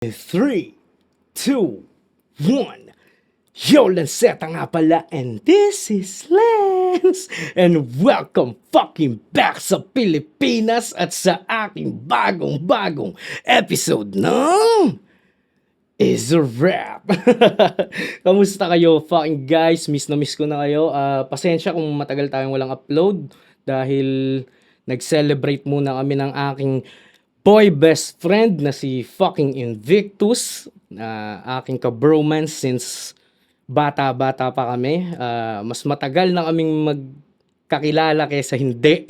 3, 2, 1. Yo, Lanceta nga pala, and this is Lance. And welcome fucking back sa Pilipinas at sa aking bagong episode ng Is a Rap. Kamusta kayo fucking guys? Miss na miss ko na kayo. Pasensya kung matagal tayong walang upload dahil nag-celebrate muna kami ng aking boy best friend na si fucking Invictus, na aking ka-bromance since bata-bata pa kami. Mas matagal na kaming magkakilala kaysa hindi.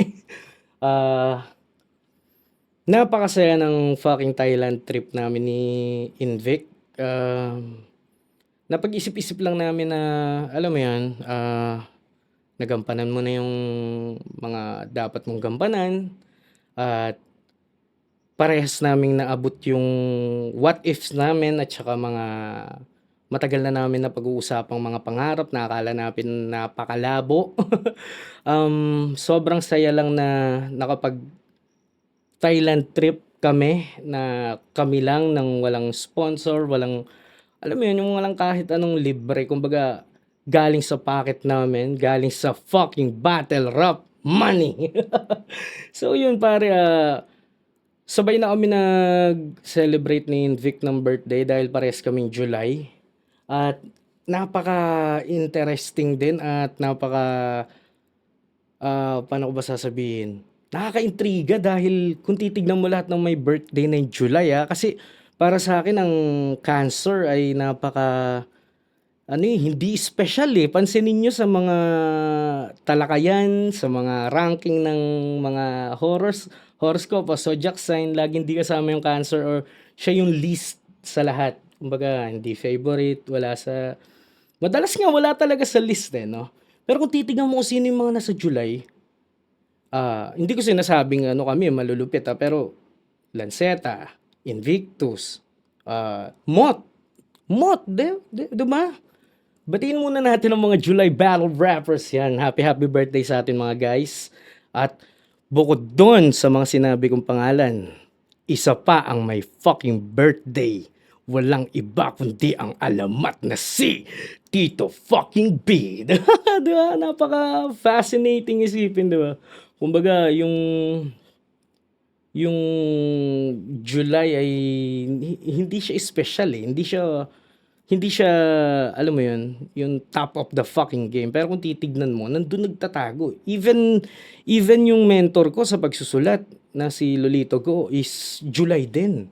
Napakasaya ng fucking Thailand trip namin ni Invic. Napag-isip-isip lang namin na, alam mo yan, nagampanan mo na yung mga dapat mong gampanan at parehas naming naabot yung what ifs namin at saka mga matagal na namin na pag-uusapang mga pangarap na akala natin napakalabo. Sobrang saya lang na nakapag Thailand trip kami na kami lang ng walang sponsor, walang, alam mo yun, yung walang kahit anong libre. Kumbaga, galing sa pocket namin, galing sa fucking battle rap money. So yun pare, sabay na kami nag-celebrate ni Vic ng birthday dahil parehas kaming July. At napaka-interesting din at paano ko ba sasabihin? Nakaka-intriga dahil kung titignan mo lahat ng may birthday ng July kasi para sa akin ang Cancer ay hindi special eh. Pansinin nyo sa mga talakayan, sa mga ranking ng mga horoscope o zodiac sign, laging di kasama yung Cancer or siya yung least sa lahat. Kumbaga, hindi favorite, madalas nga wala talaga sa list no? Pero kung titignan mo kung sino yung mga nasa July, hindi ko sinasabing kami malulupit pero Lanceta, Invictus, Mot, di ba? Batiin muna natin ang mga July Battle Rappers yan. Happy birthday sa atin mga guys. At bukod doon sa mga sinabi kong pangalan, isa pa ang may fucking birthday. Walang iba kundi ang alamat na si Tito fucking B. Diba? Napaka-fascinating isipin, diba? Kumbaga, yung July ay hindi siya special eh. Hindi siya, alam mo yun, yung top of the fucking game. Pero kung titignan mo, nandun nagtatago. Even yung mentor ko sa pagsusulat na si Lolito Go is July din.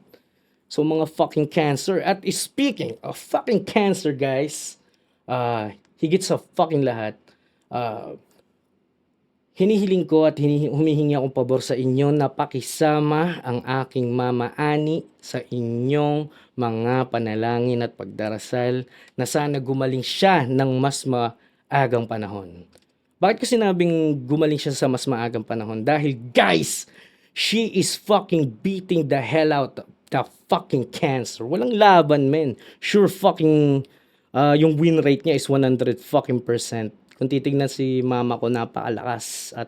So mga fucking Cancer. At speaking of fucking Cancer guys, higit sa fucking lahat, hinihiling ko at humihingi akong pabor sa inyo na pakisama ang aking Mama Ani sa inyong mga panalangin at pagdarasal na sana gumaling siya ng mas maagang panahon. Bakit ko sinabing gumaling siya sa mas maagang panahon? Dahil guys, she is fucking beating the hell out of the fucking Cancer. Walang laban men. Sure fucking yung win rate niya is 100 fucking percent. Kung titignan si mama ko, napakalakas at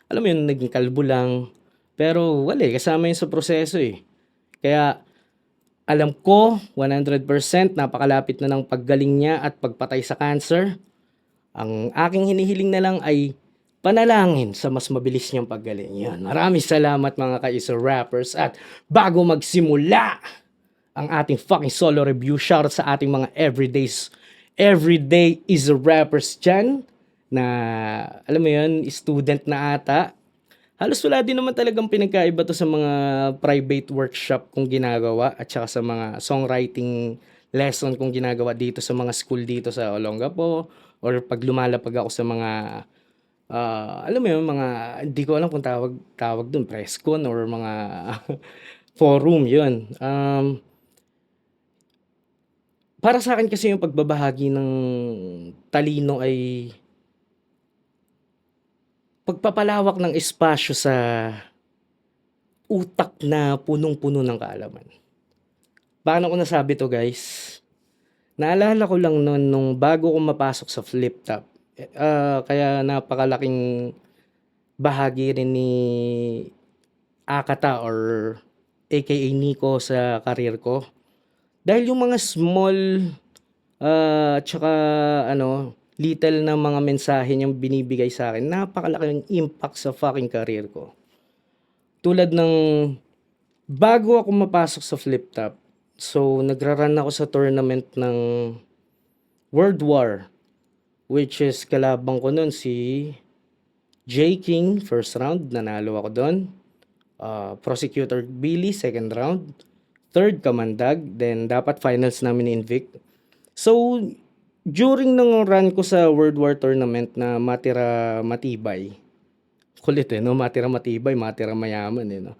alam mo yun, naging kalbo lang. Pero wala kasama yun sa proseso eh. Kaya alam ko 100% napakalapit na ng paggaling niya at pagpatay sa cancer. Ang aking hinihiling na lang ay panalangin sa mas mabilis niyang paggaling. Yan. Maraming salamat mga ka-Is a Rappers. At bago magsimula ang ating fucking solo review, shoutout sa ating mga everyday Is a Rappers dyan na, alam mo yun, student na ata. Halos wala din naman talagang pinagkaiba to sa mga private workshop kong ginagawa at saka sa mga songwriting lesson kong ginagawa dito sa mga school dito sa Olongapo or pag lumalapag ako sa mga alam mo yun, mga hindi ko alam kung tawag doon, presscon or mga forum yun. Para sa akin kasi yung pagbabahagi ng talino ay pagpapalawak ng espasyo sa utak na punong-puno ng kaalaman. Paano ko nasabi to guys? Naalala ko lang noon nung bago ko mapasok sa flip top. Kaya napakalaking bahagi rin ni Akata or aka Nico sa karir ko. Dahil yung mga small, tsaka ano, little na mga mensahe niyang binibigay sa akin, napakalaking impact sa fucking career ko. Tulad ng bago ako mapasok sa Flip Top, so nagra-run ako sa tournament ng World War, which is kalabang ko nun si J. King, first round, nanalo ako doon. Prosecutor Billy, second round. Third, Kamandag. Then, dapat finals namin ni Invict. So, during ng run ko sa World War Tournament na matira matibay, kulit no? Matira matibay, matira mayaman no?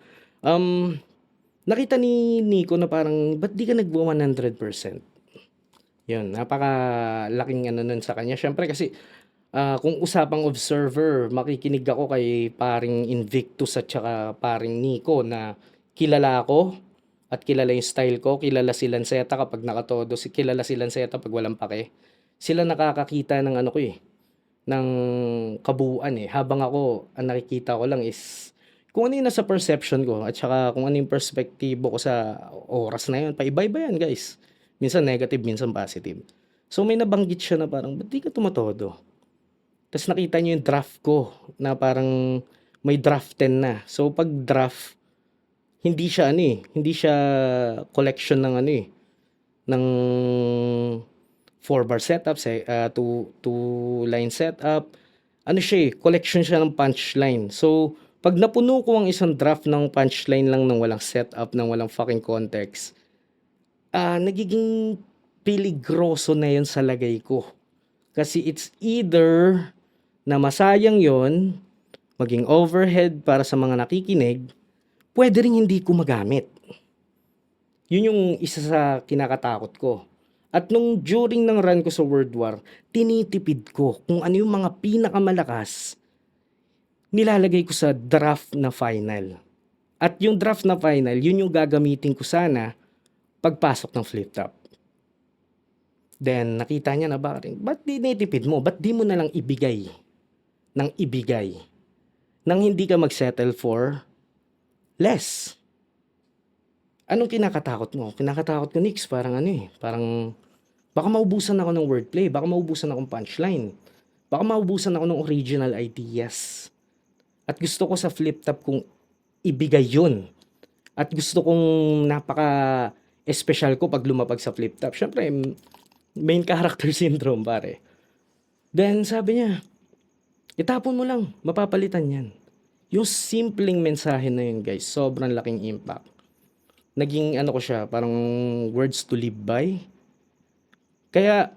Nakita ni Nico na parang, ba't di ka nagbuo 100%? Yun, napakalaking ano nun sa kanya. Syempre kasi, kung usapang observer, makikinig ako kay paring Invictus at saka paring Nico na kilala ako at kilala yung style ko, kilala si Lanceta kapag nakatodo, kilala si Lanceta pag walang pake. Sila nakakakita ng ano ko ng kabuuan Habang ako, ang nakikita ko lang is kung ano yung nasa perception ko at saka kung ano yung perspektibo ko sa oras na yun. Paiba-iba yan, guys. Minsan negative, minsan positive. So may nabanggit siya na parang, ba't di ka tumatodo? Tapos nakita niyo yung draft ko na parang may draft 10 na. So pag draft, hindi siya hindi siya collection ng ng 4 bar setup, two line setup. Ano siya collection siya ng punchline. So pag napuno ko ang isang draft ng punchline lang ng walang setup, ng walang fucking context, nagiging peligroso na yun sa lagay ko. Kasi it's either na masayang yon, maging overhead para sa mga nakikinig, pwede rin hindi ko magamit. Yun yung isa sa kinakatakot ko. At nung during ng run ko sa World War, tinitipid ko kung ano yung mga pinakamalakas, nilalagay ko sa draft na final. At yung draft na final, yun yung gagamitin ko sana pagpasok ng Flip Top. Then, nakita niya na ba't di netipid mo? Ba't di mo na lang ibigay ng ibigay? Nang hindi ka mag-settle for less. Anong kinakatakot mo? Kinakatakot ko, Nix, parang parang baka maubusan ako ng wordplay, baka maubusan akong punchline, baka maubusan ako ng original ideas. At gusto ko sa Flip Top kung ibigay yun. At gusto kong napaka-espesyal ko pag lumapag sa Flip Top. Syempre, main character syndrome, pare. Then, sabi niya, itapon mo lang, mapapalitan yan. Yung simpleng mensahe na yun, guys, sobrang laking impact. Naging ko siya, parang words to live by. Kaya,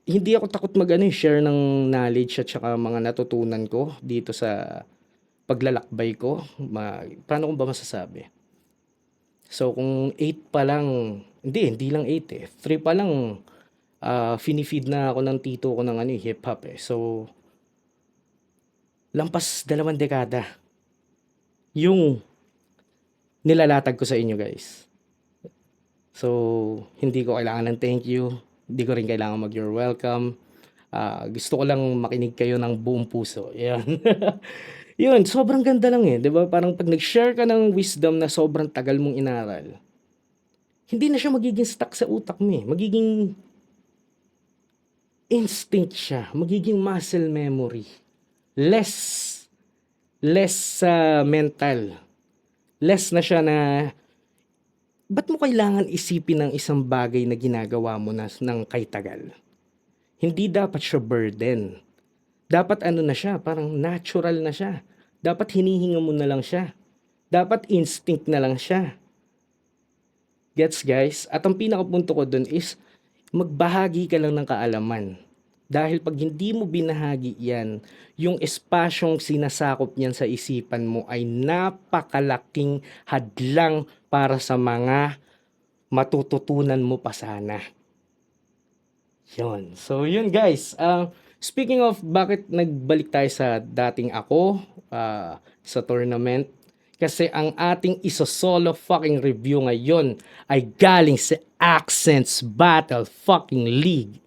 hindi ako takot share ng knowledge at saka mga natutunan ko dito sa paglalakbay ko. Paano ko ba masasabi? So, kung 8 pa lang, hindi lang 8 3 pa lang, finifeed na ako ng tito ko ng hip-hop So, lampas 2 dekada yung nilalatag ko sa inyo, guys. So, hindi ko kailangan ng thank you. Hindi ko rin kailangan you're welcome. Gusto ko lang makinig kayo ng buong puso. Yan. Yun, sobrang ganda lang di ba? Parang pag nag-share ka ng wisdom na sobrang tagal mong inaral, hindi na siya magiging stuck sa utak mo Magiging instinct siya. Magiging muscle memory. Less mental. Less na siya na, ba't mo kailangan isipin ng isang bagay na ginagawa mo na ng kay tagal? Hindi dapat siya burden. Dapat na siya, parang natural na siya. Dapat hinihinga mo na lang siya. Dapat instinct na lang siya. Gets, guys? At ang pinakapunto ko dun is, magbahagi ka lang ng kaalaman. Dahil pag hindi mo binahagi yan, yung espasyong sinasakop niyan sa isipan mo ay napakalaking hadlang para sa mga matututunan mo pa sana. Yun. So, yun guys. Speaking of bakit nagbalik tayo sa dating ako sa tournament, kasi ang ating iso-solo fucking review ngayon ay galing sa Accents Battle fucking League,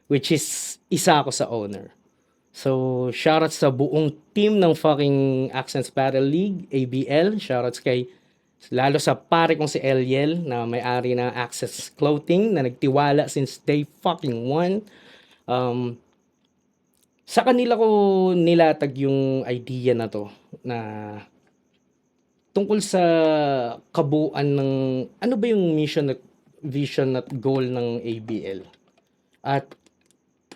which is isa ako sa owner. So, shoutouts sa buong team ng fucking Accents Battle League, ABL. Shoutouts kay Lalo sa pare kong si Eliel na may-ari ng Access Clothing na nagtiwala since day fucking one. Um, sa kanila ko nilatag yung idea na to na tungkol sa kabuuan ng ano ba yung mission at vision at goal ng ABL at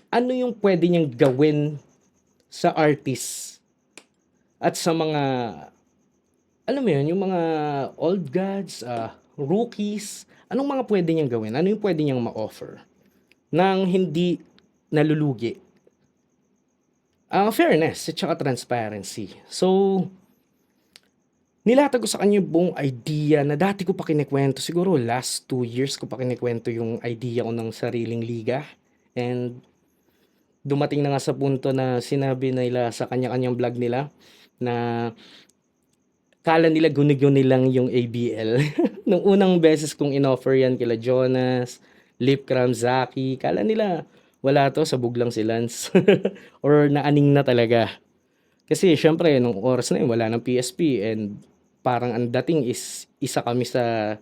ano yung pwede niyang gawin sa artist at sa mga alam mo yun, yung mga old gods, rookies, anong mga pwede niyang gawin? Ano yung pwede niyang ma-offer nang hindi nalulugi? Fairness at saka transparency. So, nilatag ko sa kanya yung buong idea na dati ko pa kinikwento. Siguro last 2 years ko pa kinikwento yung idea ko ng sariling liga. And dumating na nga sa punto na sinabi nila sa kanya-kanyang vlog nila na kala nila guni-guni lang yung ABL. Nung unang beses kong inoffer yan kila Jonas, Lipcram, Zaki, kala nila wala to, sabog lang si Lance. Or naaning na talaga. Kasi syempre, nung oras na yun, wala ng PSP and parang ang dating is isa kami sa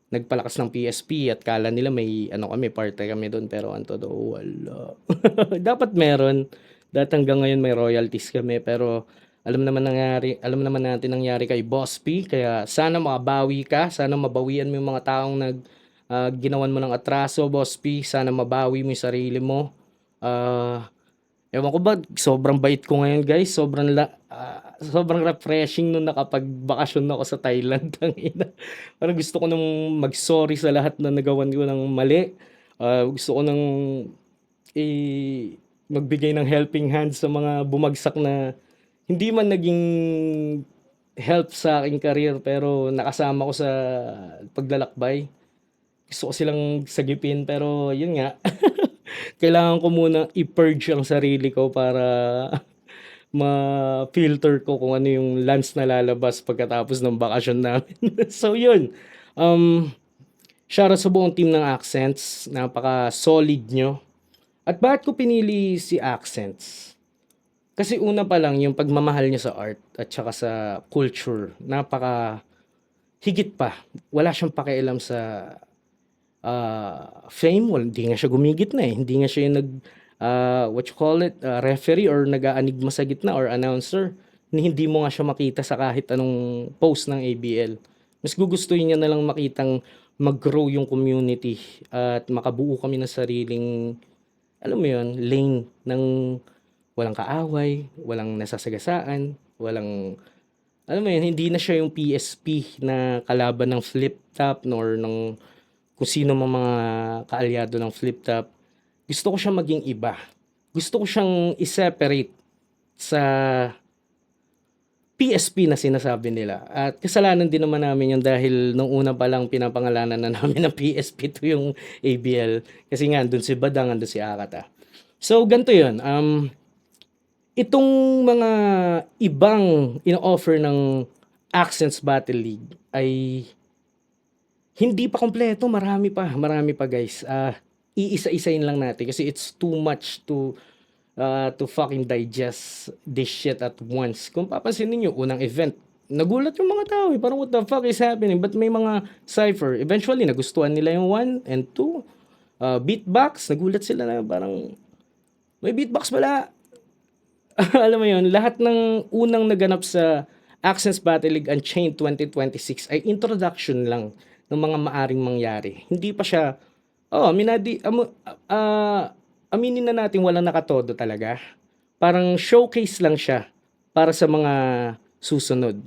nagpalakas ng PSP at kala nila may ano kami, parte kami doon pero ang totoo wala. Dapat meron. Dahil hanggang ngayon may royalties kami pero alam naman natin nangyari kay Boss P kaya sana makabawi ka, sana mabawian mo yung mga taong ginawan mo ng atraso, Boss P, sana mabawi mo yung sarili mo. Ewan ko ba, sobrang bait ko ngayon guys, sobrang refreshing nung nakapagbakasyon ako sa Thailand. Tangina. Parang gusto ko nung mag-sorry sa lahat na nagawan ko ng mali. Gusto ko nang magbigay ng helping hand sa mga bumagsak na hindi man naging help sa aking career pero nakasama ko sa paglalakbay. Gusto ko silang sagipin pero yun nga, kailangan ko muna i-purge ang sarili ko para ma-filter ko kung ano yung lance na lalabas pagkatapos ng bakasyon namin. So yun, um, shoutout sa buong team ng Accents, napaka-solid nyo. At bakit ko pinili si Accents? Kasi una pa lang yung pagmamahal niya sa art at saka sa culture, napaka higit pa. Wala siyang pakialam sa fame. Hindi nga siya gumigit na eh. Hindi nga siya yung what you call it, referee or nag-aanigma sa gitna or announcer. Hindi mo nga siya makita sa kahit anong post ng ABL. Mas gugustuhin niya na lang makitang mag-grow yung community at makabuo kami ng sariling, alam mo yun, lane ng walang kaaway, walang nasasagasaan, walang, alam mo yun, hindi na siya yung PSP na kalaban ng flip top nor ng kung sino mga kaalyado ng flip top. Gusto ko siyang maging iba. Gusto ko siyang i-separate sa PSP na sinasabi nila. At kasalanan din naman namin yun dahil nung una pa lang pinapangalanan na namin ng PSP to yung ABL. Kasi nga, andun si Badang, andun si Akata. So, ganito yun. Itong mga ibang ino-offer ng Accents Battle League ay hindi pa kompleto, marami pa guys. Iisa-isain lang natin kasi it's too much to fucking digest this shit at once. Kung papansin niyo unang event, nagulat yung mga tao eh. Parang what the fuck is happening? But may mga cipher. Eventually, nagustuhan nila yung 1 and 2. Beatbox, nagulat sila na parang may beatbox pala. Alam mo yun, lahat ng unang naganap sa Accents Battle League Unchained 2026 ay introduction lang ng mga maaring mangyari. Hindi pa siya, aminin na natin walang nakatodo talaga. Parang showcase lang siya para sa mga susunod.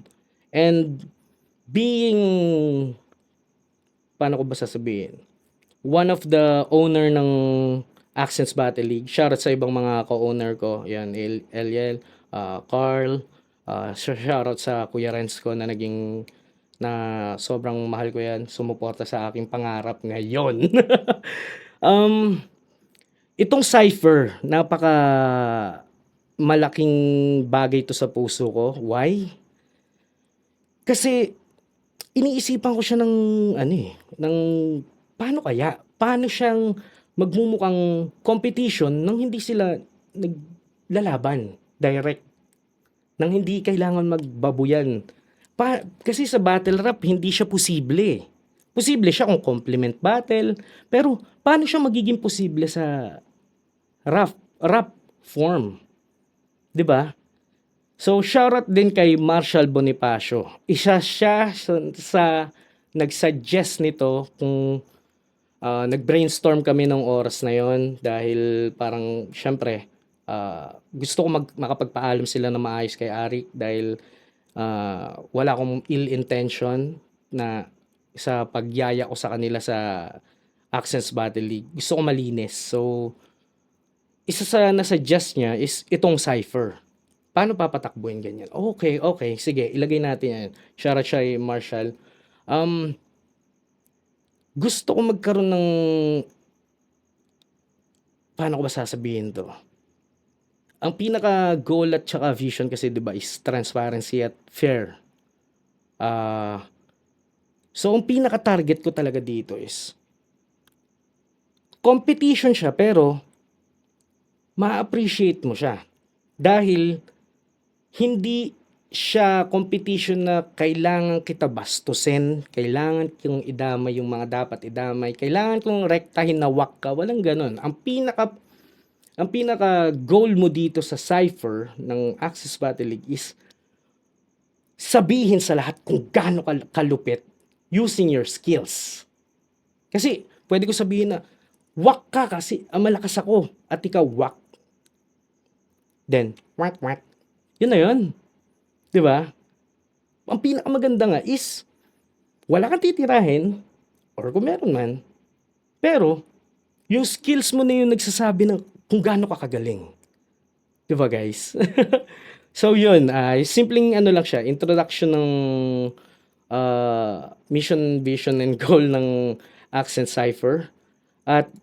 And being, paano ko ba sasabihin? One of the owner ng Accents Battle League. Shoutout sa ibang mga co-owner ko. Yan, Eliel, Carl. Shoutout sa Kuya Renz ko na naging na sobrang mahal ko yan. Sumuporta sa aking pangarap ngayon. Itong cipher, napaka malaking bagay to sa puso ko. Why? Kasi iniisipan ko siya ng ng paano kaya? Paano siyang magmumukhang competition nang hindi sila naglalaban direct, nang hindi kailangan magbabuyan Kasi sa battle rap, hindi siya posible. Posible siya kung compliment battle, pero paano siya magiging posible sa rap form, 'di ba? So shoutout din kay Marshall Bonifacio. Isa siya sa nag-suggest nito kung nag-brainstorm kami nung oras na yon dahil parang syempre gusto ko makapagpaalam sila na maayos kay Arik dahil wala akong ill intention na sa pagyaya ko sa kanila sa Accents Battle League. Gusto ko malinis. So, isa sa nasuggest niya is itong cipher. Paano papatakbuhin ganyan? Okay, okay. Sige, ilagay natin yan. Shoutout siya kay Marshall. Um, Gusto ko magkaroon ng, paano ko ba sasabihin to? Ang pinaka-goal at saka vision kasi 'di ba is transparency at fair. Ah, so ang pinaka-target ko talaga dito is competition siya pero ma-appreciate mo siya. Dahil hindi siya competition na kailangan kita bastusin, kailangan kong idamay yung mga dapat idamay, kailangan kong rektahin na wak ka, walang ganun. Ang pinaka goal mo dito sa cipher ng Access Battle League is sabihin sa lahat kung gaano kalupit using your skills. Kasi pwede ko sabihin na wak ka kasi malakas ako at ikaw wak. Then, wak wak. Yun na yun. 'Di ba? Ang pinakamaganda nga is wala kang titirahin or kung meron man, pero yung skills mo na yung nagsasabi ng kung gaano ka kagaling. 'Di ba guys? So yun, simpleng ano lang siya, introduction ng mission, vision, and goal ng Accent Cipher. At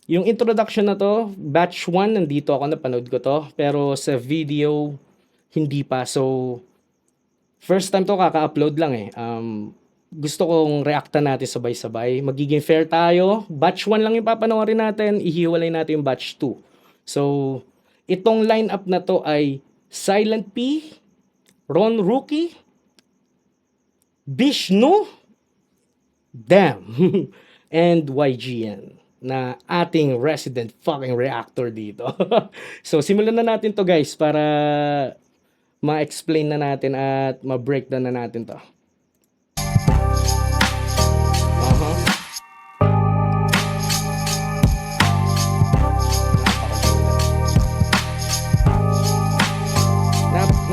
yung introduction na to, batch 1, nandito ako, napanood ko to. Pero sa video, hindi pa. So, first time to, kaka-upload lang eh. Gusto kong reactan natin sabay-sabay. Magiging fair tayo. Batch 1 lang yung papanoorin natin. Ihiwalay natin yung batch 2. So, itong lineup na to ay Silent P, Ron Rookie, Bishnu, Damn, and YGN na ating resident fucking reactor dito. So, simulan na natin to guys para ma-explain na natin at ma-breakdown na natin to.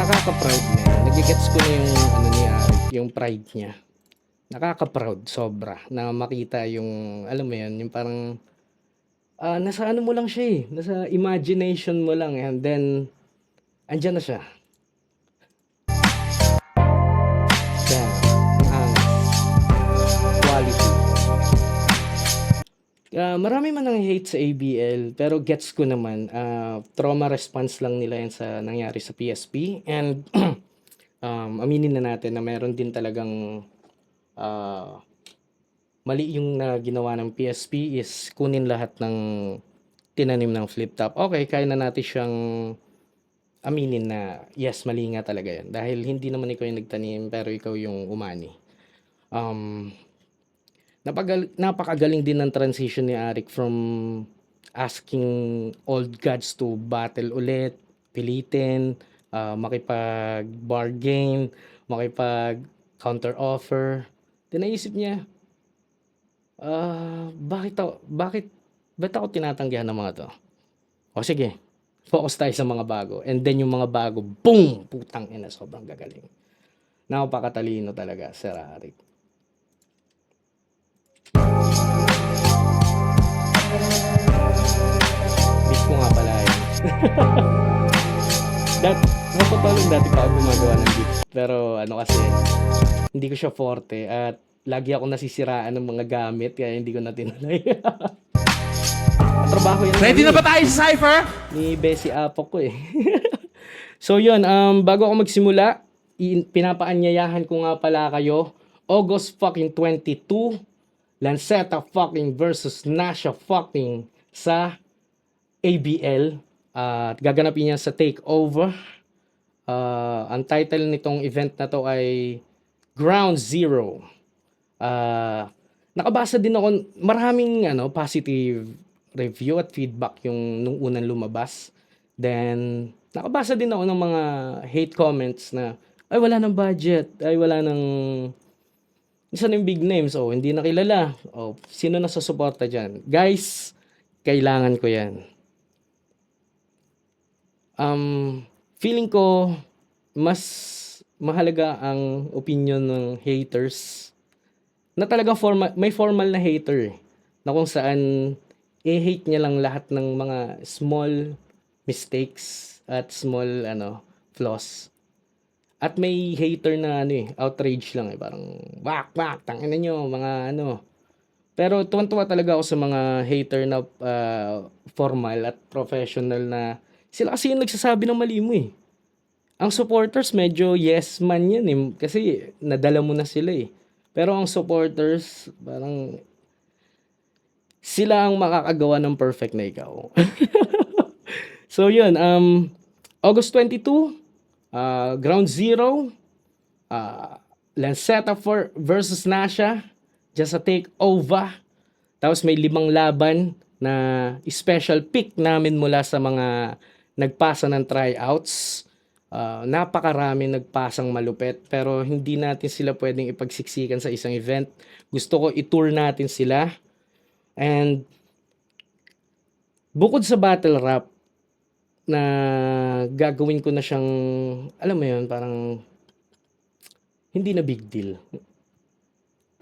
Nakaka-proud na yun. Nagigets ko na yung ano ni Arik, yung pride niya. Nakaka-proud sobra na makita yung, alam mo yun, yung parang nasa ano mo lang siya eh, nasa imagination mo lang and then andyan na siya. Yan, ang quality. Marami man ang hate sa ABL pero gets ko naman, trauma response lang nila yan sa nangyari sa PSP and aminin na natin na meron din talagang mali yung ginawa ng PSP is kunin lahat ng tinanim ng flip top. Okay, kaya na natin siyang aminin na yes, mali nga talaga yan. Dahil hindi naman ikaw yung nagtanim pero ikaw yung umani. Napakagaling din ng transition ni Arik from asking old gods to battle ulit, pilitin, makipag-bargain, makipag-counter offer. Then naisip niya, ba't ako tinatanggihan ng mga to? O sige, focus tayo sa mga bago. And then yung mga bago, boom! Putang ina, sobrang gagaling. Napakatalino talaga, Sir Arik. Miss ko nga pala yan. Napatulong dati pa ako gumagawa ng beat. Pero ano kasi, hindi ko siya forte at lagi ako nasisiraan ng mga gamit kaya hindi ko na tinuloy. Trabaho yan. Ready na ba tayo sa Cypher? Ni Bessie Apok ko eh. So yun, bago ako magsimula, pinapaanyayahan ko nga pala kayo, August fucking 22, Lanceta fucking versus Nasha fucking sa ABL. Gaganapin niya sa takeover. Ang title nitong event na 'to ay Ground Zero. Nakabasa din ako maraming positive review at feedback yung nung unang lumabas. Then nakabasa din ako ng mga hate comments na, "Ay wala ng budget, ay wala ng isa yung big names, oh, hindi na kilala. Oh, sino na susuporta diyan?" Guys, kailangan ko 'yan. Feeling ko mas mahalaga ang opinion ng haters na talagang may formal na hater, na kung saan i-hate niya lang lahat ng mga small mistakes at small flaws. At may hater na outrage lang parang wak wak tangina niyo mga Pero tuwang-tuwa talaga ako sa mga hater na formal at professional na sila kasi yung nagsasabi ng mali mo eh. Ang supporters medyo yes man yan eh, kasi nadala mo na sila eh. Pero ang supporters, parang sila ang makakagawa ng perfect na ikaw. So yun, August 22, Ground Zero, Lanceta versus Nasha, just a takeover. Tapos may 5 laban na special pick namin mula sa mga nagpasa ng tryouts. Napakarami nagpasang malupit pero hindi natin sila pwedeng ipagsiksikan sa isang event. Gusto ko i-tour natin sila. And bukod sa battle rap na gagawin ko na siyang, alam mo yun, parang hindi na big deal.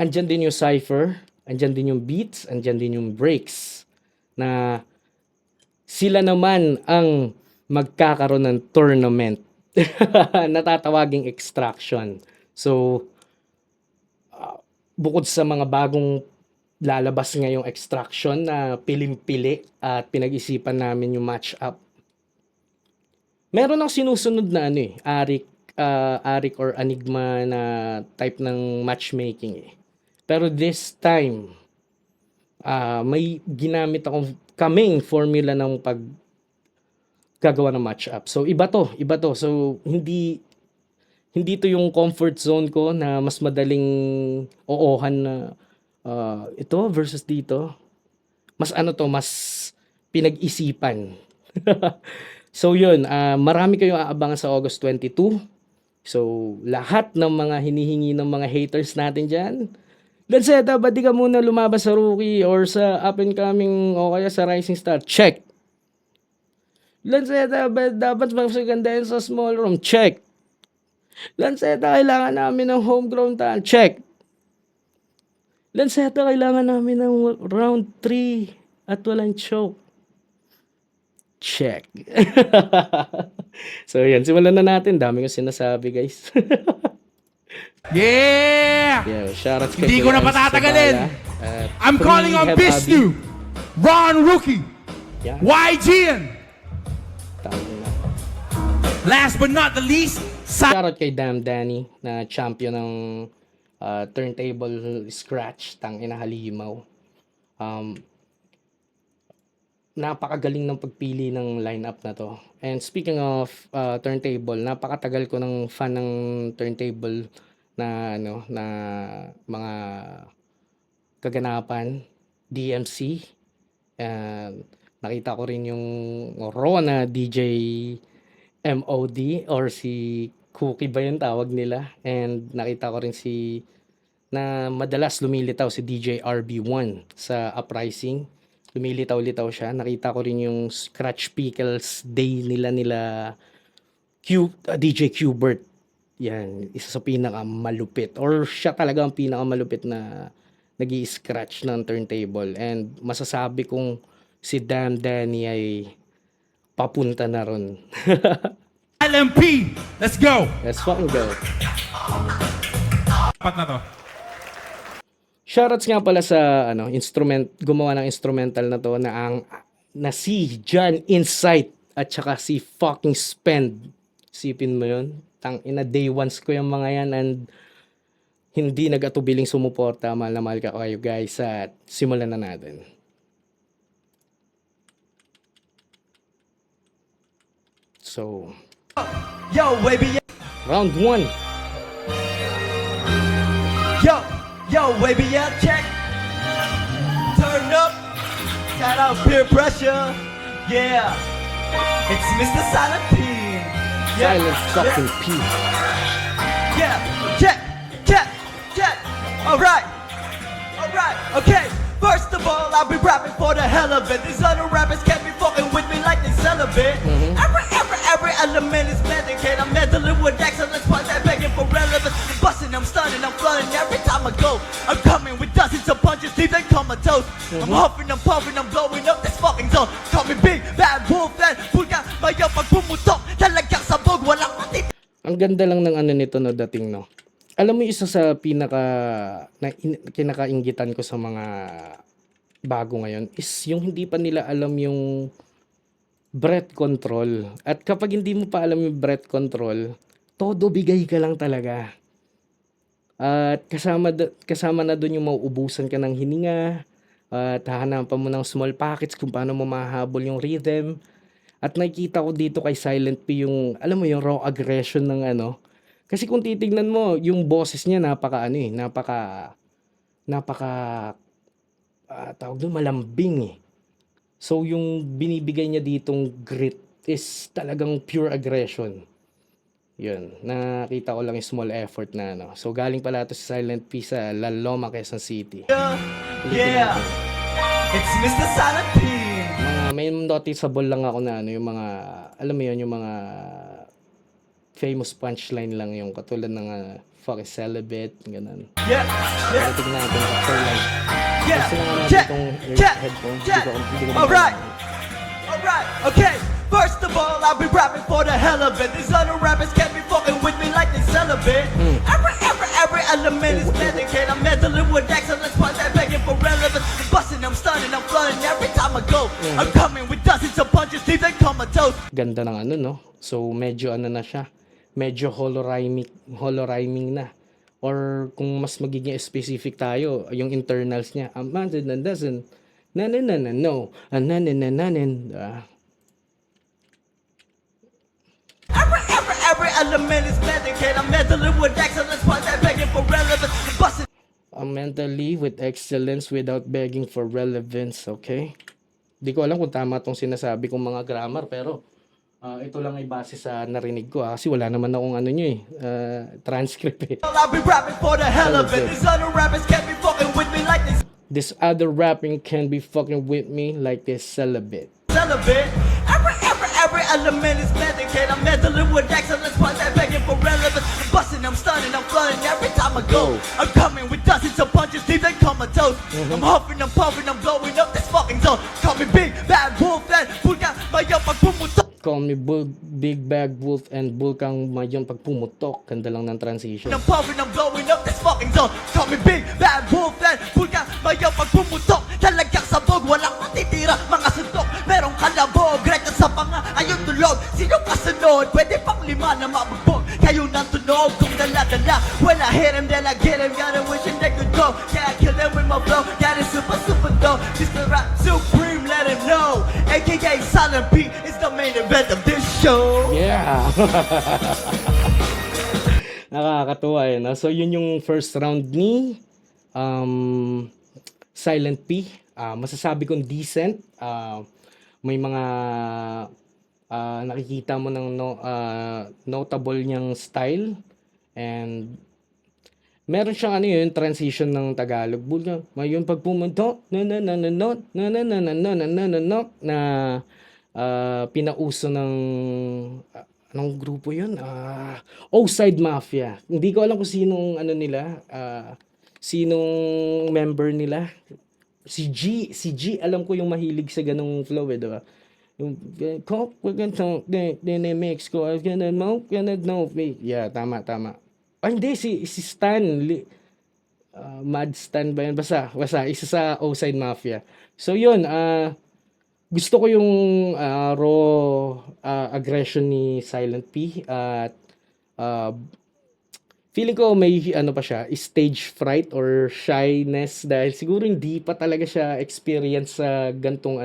Andyan din yung cypher, andyan din yung beats, andyan din yung breaks na sila naman ang magkakaroon ng tournament na tatawaging Extraction. So, bukod sa mga bagong lalabas ngayong Extraction na pilim-pili at pinag-isipan namin yung match-up, meron akong sinusunod na Arik or Enigma na type ng matchmaking eh. Pero this time, may ginamit kaming formula ng gagawa ng match-up. So iba to. So hindi to yung comfort zone ko na mas madaling oohan na ito versus dito. Mas mas pinag-isipan. So yun, marami kayong aabangan sa August 22. So lahat ng mga hinihingi ng mga haters natin dyan, Lanceta, ba't di ka muna lumabas sa rookie or sa up and coming o kaya sa rising star? Check. Lanceta, ba't dapat magsagandahin sa small room? Check. Lanceta, kailangan namin ng homegrown talent? Check. Lanceta, kailangan namin ng round 3 at walang choke? Check. So yan, simulan na natin. Dami kong sinasabi guys. Yeah! Yeah, shoutout kay Hindi ko na Ice patatagalin. Zabala at I'm calling on Free Heb Bisnu, Ron Rookie, Abi. Yeah, YGN. tama na. Last but not the least, Shoutout kay Damn Danny na champion ng turntable scratch, tangina halimaw. Napakagaling ng pagpili ng lineup na to. And speaking of turntable, napakatagal ko ng fan ng turntable na na mga kaganapan, DMC. And nakita ko rin yung Raw na DJ MOD or si Cookie ba yung tawag nila. And nakita ko rin na madalas lumilitaw si DJ RB1 sa Uprising. Lumilitaw-litaw siya. Nakita ko rin yung Scratch Pickles Day nila DJ Qbert. Yan, isa sa pinakamalupit or siya talaga ang pinakamalupit na nag-i-scratch ng turntable. And masasabi kong si Damn Danny ay papunta na ron. LMP. Let's go. Let's fucking go. Apat na to. Shoutouts nga pala sa gumawa ng instrumental na to na si John Insight at saka si fucking Spend. Sipin mo yun. Ina day ones ko yung mga yan and hindi nag-atubiling sumuporta. Mahal na mahal ka kayo guys at simulan na natin. So Yo, baby, Round 1. yo, baby, yeah, check. Turn up, shout out peer pressure. Yeah, it's Mr. Silent P. Silent fucking P. Yeah, check. Alright, okay. First of all, I'll be rapping for the hell of it. These other rappers can't be fucking with me like they celibate. Every element is medicated. I'm meddling with excellence, but I'm begging for relevance. I'm busting, I'm stunning, I'm flooding every time I go. I'm coming with dozens of punches, leave them comatose. I'm huffing, I'm puffing, I'm blowing up this fucking zone. Call me big, bad wolf, and pulga, mayo pag pumutok. Talagang sabog, walang matip. Ang ganda lang ng ano nito no dating no. Alam mo isa sa kinakainggitan ko sa mga bago ngayon is yung hindi pa nila alam yung breath control. At kapag hindi mo pa alam yung breath control, todo bigay ka lang talaga. At kasama na doon yung mauubusan ka ng hininga, at hahanapan mo ng small pockets kung paano mo mahabol yung rhythm. At nakikita ko dito kay Silent P yung, alam mo yung raw aggression ng ano. Kasi kung titignan mo, yung boses niya tawag doon, malambing eh. So yung binibigay niya ditong grit is talagang pure aggression. Yun, nakita ko lang yung small effort na ano. So galing pala ito si Silent P sa La Loma, Quezon City. Yeah, it's Mr. Silent P. May noticeable lang ako na ano, yung mga, alam mo yun, yung mga famous punchline lang yung katulad ng fuck is celibate, ganun. Yeah, Pero tignan natin sa for life. yeah, Kasi nga natin check, itong check, headphones. check. Hindi ko Alright, okay. First of all, I'll be rapping for the hell of it. These other rappers can't be fucking with me like they celibate. Every element is medicated. I'm meddling with excellence, but I'm begging for relevance. I'm busting, I'm stunning, I'm flooding every time I go. I'm coming with dozens of punches, leave them comatose. Ganda ng ano, no? So, medyo ano na siya. Medyo holorhyming na. Or kung mas magiging specific tayo, yung internals niya. Doesn't. No. Every element is medicated. I'm meddling with excellence, but I'm begging for relevance. I'm busting. Mentally with excellence without begging for relevance, okay? Di ko alam kung tama tong sinasabi kong mga grammar, pero ito lang ay base sa narinig ko kasi wala naman akong ano nyo transcript eh. I'll be rapping for the hell of it. These other rappers can't be fucking with me like this This other rapping can be fucking with me like this celibate. celibate. Every element is medicated. I'm meddling with excellence, but I'm begging for relevance. I'm busting, I'm stunning, I'm flooding every time I go. I'm coming with dozens of punches, leave them comatose. I'm huffing, I'm puffing, I'm blowing up this fucking zone. Call me big, bad wolf, and pulga, mayo pag pumutok. Call me Big Bag Wolf and Bulkang Mayon pag pumutok. Ganda lang ng transition. I'm puffing, I'm blowing up this fucking zone. Call me big, bad wolf, and pulga, mayo pag pumutok. Talagang sabog, walang matitira, mga suntok. Merong kalabog, rekta sa panga, ayun tulog. Sino kasunod? Pwede pang lima na mabugbog. Kayo nang tunog, kung dala-dala. When I hit him, then I get him. Gotta wish him they could go. Yeah, I kill them with my flow. That is super dope. Mr. Rap Supreme, let him know. AKA Silent P is the main event of this show. Yeah! Nakakatuwa eh. No? So, yun yung first round ni Silent P. Masasabi kong decent. May mga nakikita mo ng notable niyang style. And meron siyang ano yun, transition ng Tagalog. Bulga, may yung pagpumunto, na pinauso ng anong grupo yun? Outside Mafia. Hindi ko alam kung sinong ano nila, sinong member nila. Si G, alam ko yung mahilig sa ganong flow eh, diba? Yung coke, ganito, mix ko, yeah, tama. Hindi, si Stan, Mad Stan ba yan? Basta, isa sa Outside Mafia. So yun, gusto ko yung raw aggression ni Silent P at feeling ko may ano pa siya, stage fright or shyness dahil siguro hindi pa talaga siya experience sa gantong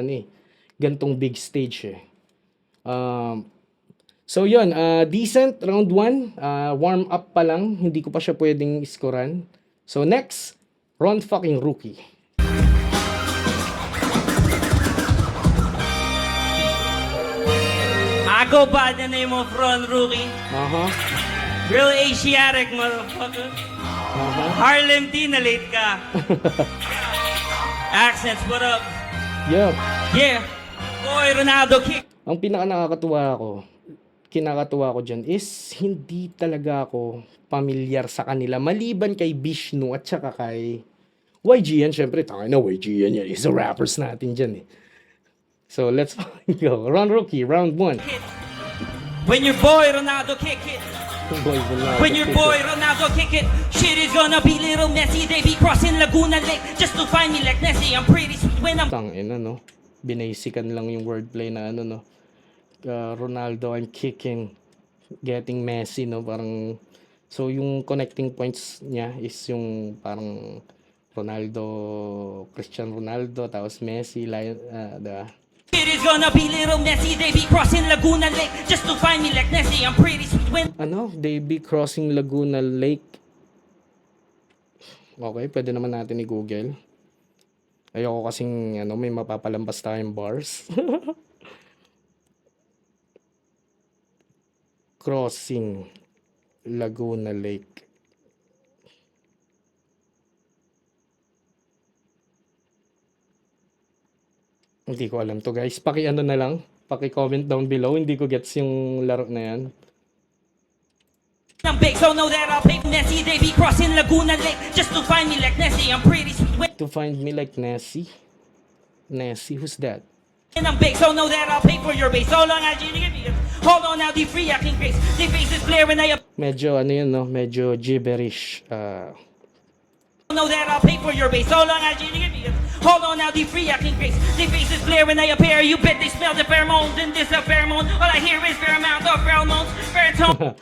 big stage eh. So yun, decent round 1, warm up pa lang, hindi ko pa siya pwedeng iskoran. So next, Ron fucking Rookie. I go by the name of Ron Rookie. Aha. Real Asiatic, motherfucker. Aha. Harlem T, na late ka. Accents, what up? Yup. Yeah. Boy, Ronaldo kick. Ang pinaka kinakatuwa ko dyan is hindi talaga ako pamilyar sa kanila maliban kay Bishnu at saka kay YG yan. Syempre, tanga na YG yan. Is the rappers natin dyan eh. So, let's go. Ron Rookie, round 1. When your boy Ronaldo kick it. Boy, When your boy Ronaldo kick it, shit is gonna be little messy. They be crossing Laguna Lake just to find me like Nessie. I'm pretty sweet when I'm Tangina, no? Binasican lang yung wordplay na ano, no? Ronaldo, I'm kicking, getting messy, no? Parang, so yung connecting points niya is yung parang Ronaldo, Cristiano Ronaldo, tapos Messi, diba? Shit is gonna be little messy. They be crossing Laguna Lake just to find me like Nessie. I'm pretty sweet when Ano? They be crossing Laguna Lake. Okay, pwede naman natin i-google. Ayoko kasing, may mapapalampas tayong bars. Crossing Laguna Lake. Hindi ko alam to guys. Paki-ano na lang. Paki-comment down below. Hindi ko gets yung laro na yan. I'm big, so know that I'll pay Nessie. They be crossing Laguna Lake just to find me like Nessie. I'm pretty sweet when To find me like Nessie. Nessie, who's that? I'm big, so know that I'll pay for your base. So long as you give me a hold on now, the free I can grace. The face is clear when I Medyo ano yun, no? Medyo gibberish. know that I'll pay for your base. So long as you give me a hold on now, the free I can grace. The face is clear when I appear. You bet they smell the pheromones in this a pheromone. All I hear is fair amount of pheromones. Pheromone.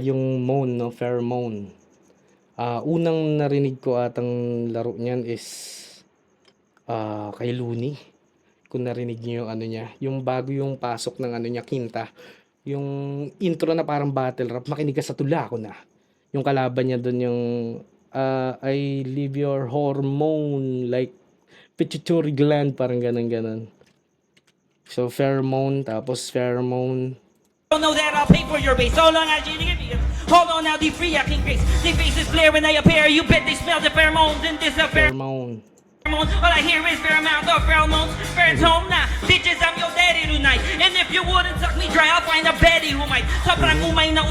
Yung moan, no? Pheromone. Unang narinig ko atang laro niyan is kay Looney. Kung narinig niyo yung ano niya. Yung bago yung pasok ng ano niya, Kinta. Yung intro na parang battle rap. Makinig ka sa tula ko na. Yung kalaban niya doon yung I leave your hormone like pituitary gland. Parang ganun. So, pheromone. Tapos pheromone. Don't know that I'll pay for your base. So long as you give me a hold on now, the free I can grace. The face is clear when I appear. You bet they smell the pheromones in this a pheromone. Pheromone. All I hear is fair amount of pheromones. Pheromone now, bitches, I'm your daddy tonight. And if you wouldn't suck me dry, I'll find a Betty who might. Sobrang umay na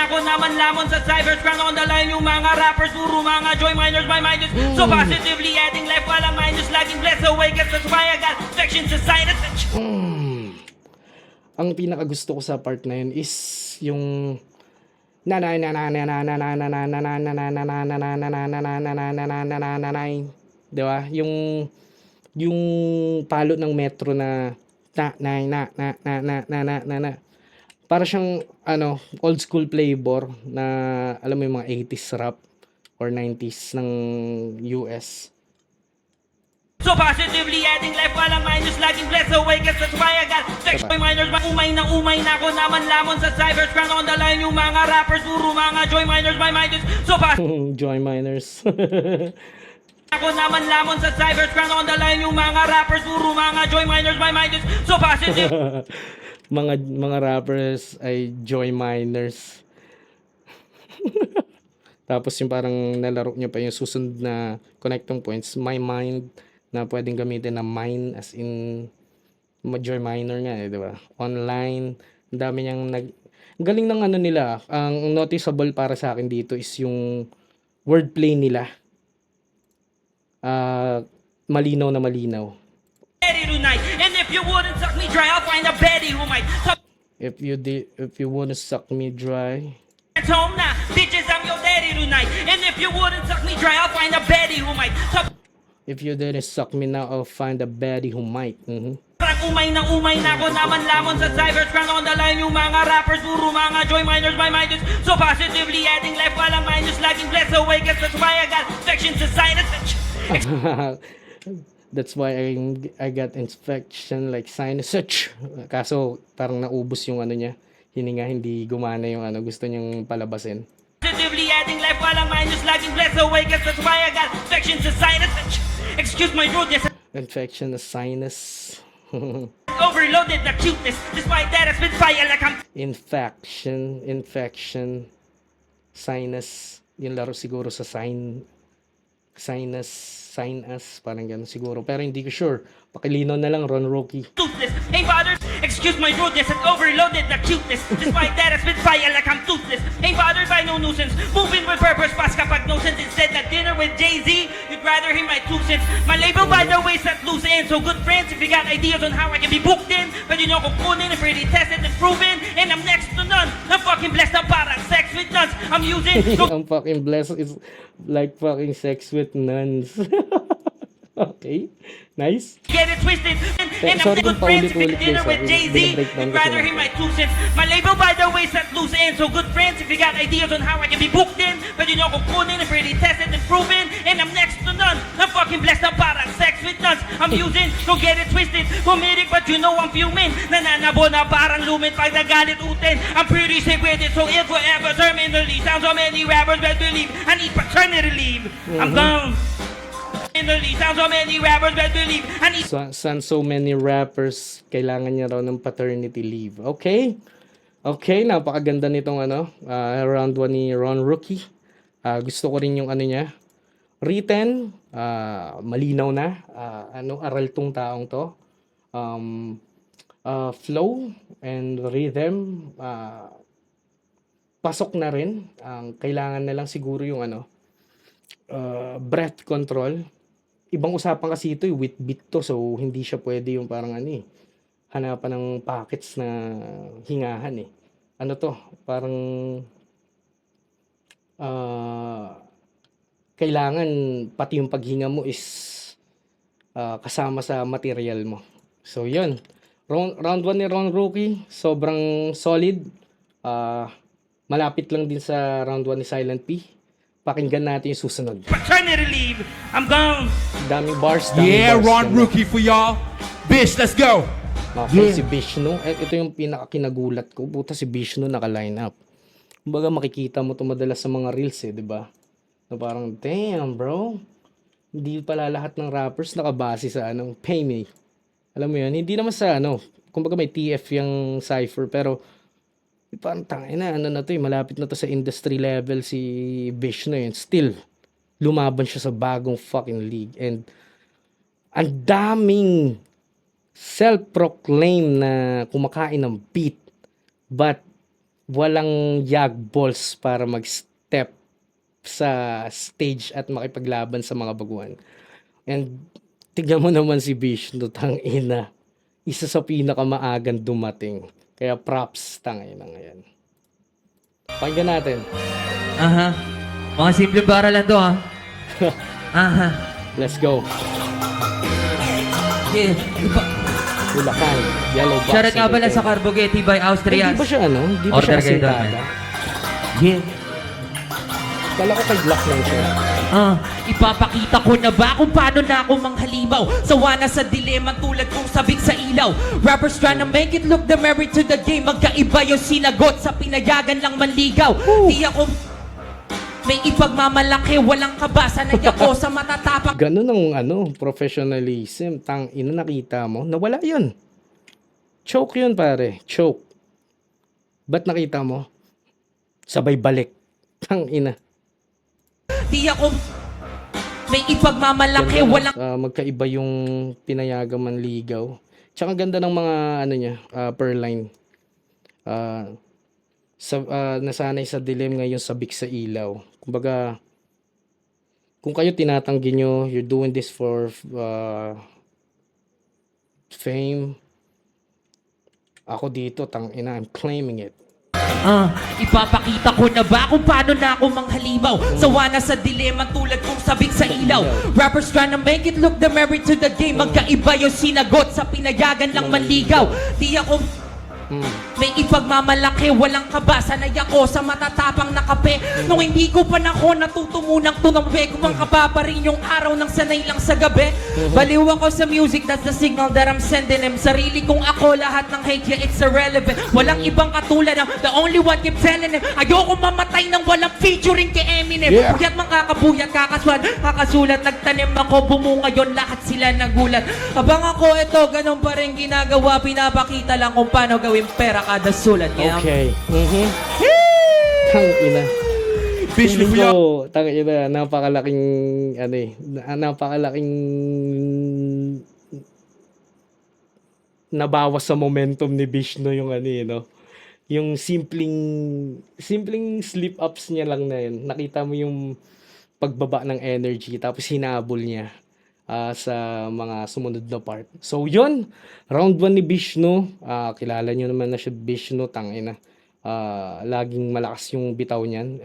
ako naman lamon sa cyberspace. On the line yung mga rappers, puro mga joy minors, my mind is so positively adding life while I'm minus lagging blessed away. Guess that's why I got infections inside of Ang pinakagusto ko sa part na yun is yung na na na na na na na na na na na na na na na na na na na, di ba? Yung palo ng metro na na. Para siyang old school flavor na alam mo yung mga 80s rap or 90s ng US. so positively adding life while I'm minus lagging blessed away. Guess that's why I got infections my minors. Umay na ako naman lamon sa cyberspace. On the line yung mga rappers, puro mga joy minors, my mind is so Joy miners. ako naman lamon sa cyberspace. On the line yung mga rappers, puro mga joy minors, my mind is so positive. mga rappers ay joy miners. Tapos yung parang nalaro niya pa yung susunod na connecting points, my mind, na pwedeng gamitin na mine as in joy minor nga di ba? Online, ang dami niyang ang galing ng ano nila. Ang noticeable para sa akin dito is yung wordplay nila. Malinaw na malinaw. Betty tonight. And if you wouldn't suck me dry, I'll find a Betty who might. If you wanna suck me dry. It's home now, bitches, I'm your daddy tonight. And if you wouldn't suck me dry, I'll find a Betty who might. If you didn't suck me now, I'll find a baddie who might. Parang umay na ako naman lamon sa cyberspace. On the line yung mga rappers, puro mga joy minors, my mind is so positively adding life while I'm minus lagging blessed away. Guess that's why I got infections inside of That's why I got infection like sinus. Kaso parang naubos yung ano niya, hininga, hindi gumana yung ano, gusto niyang palabasin. Positively adding life while I'm minus lagging blessed away, cause that's why I got infections to sinus. Excuse my rudeness, Infection of sinus. overloaded the cuteness. Despite that, I spit fire like I'm Infection, sinus. Yung laro siguro sa sinus, parang gano'n siguro. Pero hindi ko sure. Pakilinaw na lang, Ron Rocky. toothless. Ain't bothered. Excuse my rudeness, and overloaded the cuteness. Despite that, I spit fire like I'm toothless. Ain't bothered by no nuisance. Moving with purpose, pas kapag no sense. Instead, na dinner with Jay-Z, you'd rather hear my 2 cents. My label, by the way, set loose ends. So good friends, if you got ideas on how I can be booked in, but you know kung kunin and pretty tested and proven, and I'm next to none. I'm fucking blessed na parang sex with nuns. I'm using Ang fucking blessed is like fucking sex with nuns. Okay. Nice. get it twisted. And I'm sorry good kung friends if you paulit-ulit dinner guys, with Jay-Z, binibreakdown you'd ko rather sila. hear my 2 cents. My label, by the way, set loose ends. So good friends if you got ideas on how I can be booked in, but you know kung kunin and pretty tested and proven, and I'm next to none. I'm fucking blessed na parang sex with nuns. I'm using, don't get it twisted. Comedic, but you know I'm fuming. Nananabo na parang lumin pag nagalit utin. I'm pretty sick with it, so if forever terminally sounds so many rappers best believe I need paternity leave. I'm gone. Terminally sounds so many rappers best believe I need So many rappers, kailangan niya raw ng paternity leave. Okay? Okay, napakaganda nitong round 1 ni Ron Rookie. Gusto ko rin yung ano niya. Written, malinaw na. Aral tong taong to. Flow and rhythm, pasok na rin. Kailangan na lang siguro yung breath control. Ibang usapan kasi ito, with beat to, so hindi siya pwede yung parang hanapan ng pockets na hingahan Ano to, parang kailangan pati yung paghinga mo is kasama sa material mo. So yun, round 1 ni Ron Rookie, sobrang solid. Malapit lang din sa round 1 ni Silent P. Pakinggan natin yung susunod. paternity leave. I'm gone. Daming bars, Yeah, bars. Ron Rookie for y'all. Bish, let's go. Okay, Yeah. si Bishnu. Ito yung pinakakinagulat ko. Buta si Bishnu naka-line up. Kumbaga makikita mo ito madalas sa mga reels di ba? Na parang, damn bro. Hindi pala lahat ng rappers nakabase sa pay me. Alam mo yun, hindi naman sa kumbaga may TF yung cypher, pero parang tangina, na to malapit na to sa industry level si Bishnu yun. Still, lumaban siya sa bagong fucking league. And ang daming self-proclaim na kumakain ng beat but walang yag balls para mag-step sa stage at makipaglaban sa mga baguhan. And tignan mo naman si Bishnu, tangina. Isa sa pinakamaagang dumating. Kaya props, tangina ngayon. Pakinggan natin. Aha. Mga simpleng bara lang to, ha? Aha. Let's go. Yeah. Bulacan, Yellow Box. Shoutout nga pala sa Carbogetti by Austria. Hindi ba siya Hindi ba Order siya kayo doon, asintada? Yeah. Kala ko kay Black lang siya. Ipapakita ko na ba kung paano na ako manghalimaw? Sawa na sa dilema tulad kong sabik sa ilaw. Rappers trying to make it look the merit to the game. Magkaiba yung sinagot sa pinayagan lang manligaw. Di ako may ipagmamalaki, walang kabasa na ako sa matatapang. Ganun ang professionalism. Tang ina, nakita mo, nawala yun. Choke yun pare, choke. Ba't nakita mo? Sabay balik. Tang ina. Di ako may ipagmamalaki, walang Magkaiba yung pinayagang manligaw. Tsaka ang ganda ng mga niya, per line. Nasanay sa dilim, ngayon sabik sa ilaw. Kumbaga, kung kayo tinatanggi nyo, you're doing this for fame. Ako dito, tangina, I'm claiming it. Ipapakita ko na ba kung paano na ako manghalimaw? Sawa na sa dilema tulad kong sabik sa ilaw. Rappers trying to make it look the merit to the game. Magkaiba yung sinagot sa pinayagan lang manligaw. Di ako May ipagmamalaki, walang kaba. Sanay ako sa matatapang na kape. Nung hindi ko pa nako natutumunang tumabi. Kumang kaba pa rin yung araw ng sanay lang sa gabi. Baliw ako sa music, that's the signal that I'm sending him. Sarili kong ako, lahat ng hate, yeah, it's irrelevant. Walang ibang katulad ng the only one keep telling him. Ayoko mamatay ng walang featuring kay Eminem. Yeah. Puyat mang kakabuyat, kakaswan, kakasulat. Nagtanim ako, bumunga yon, lahat sila nagulat. Habang ako ito, ganun pa rin ginagawa. Pinapakita lang kung paano gawin pera kada sulat. Yeah. Okay. Tang ina. Bish Feeling Lifuya. ko, tang ina, napakalaking, ano eh, napakalaking nabawas sa momentum ni Bishno yung ano eh, no? Yung simpleng slip-ups niya lang na yun. Nakita mo yung pagbaba ng energy, tapos hinabol niya sa mga sumunod na part. So, yun. Round 1 ni Bishno. Kilala nyo naman na siya, Bishno. Tangina. Laging malakas yung bitaw niyan.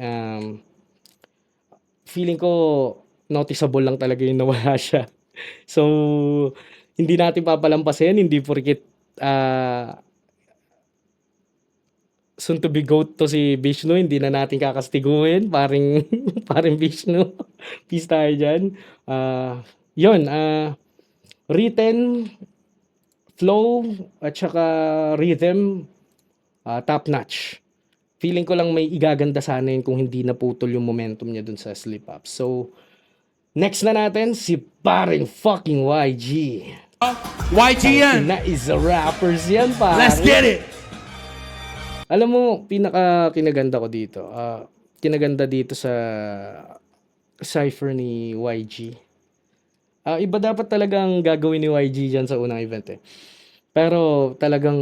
Feeling ko, noticeable lang talaga yung nawala siya. So, hindi natin papalampasin. Hindi porkit soon to be GOAT to si Bishno, hindi na natin kakastiguhin. Paring Bishno. Peace tayo dyan. Yun, written, flow, at saka rhythm, top notch. Feeling ko lang may igaganda sana yun kung hindi naputol yung momentum niya dun sa slip up. So, next na natin, si paring fucking YG. YG yan. Na is a rappers yan, pare. Let's get it. Alam mo, pinaka kinaganda ko dito. Kinaganda dito sa cipher ni YG. Iba dapat talagang gagawin ni YG dyan sa unang event eh. Pero talagang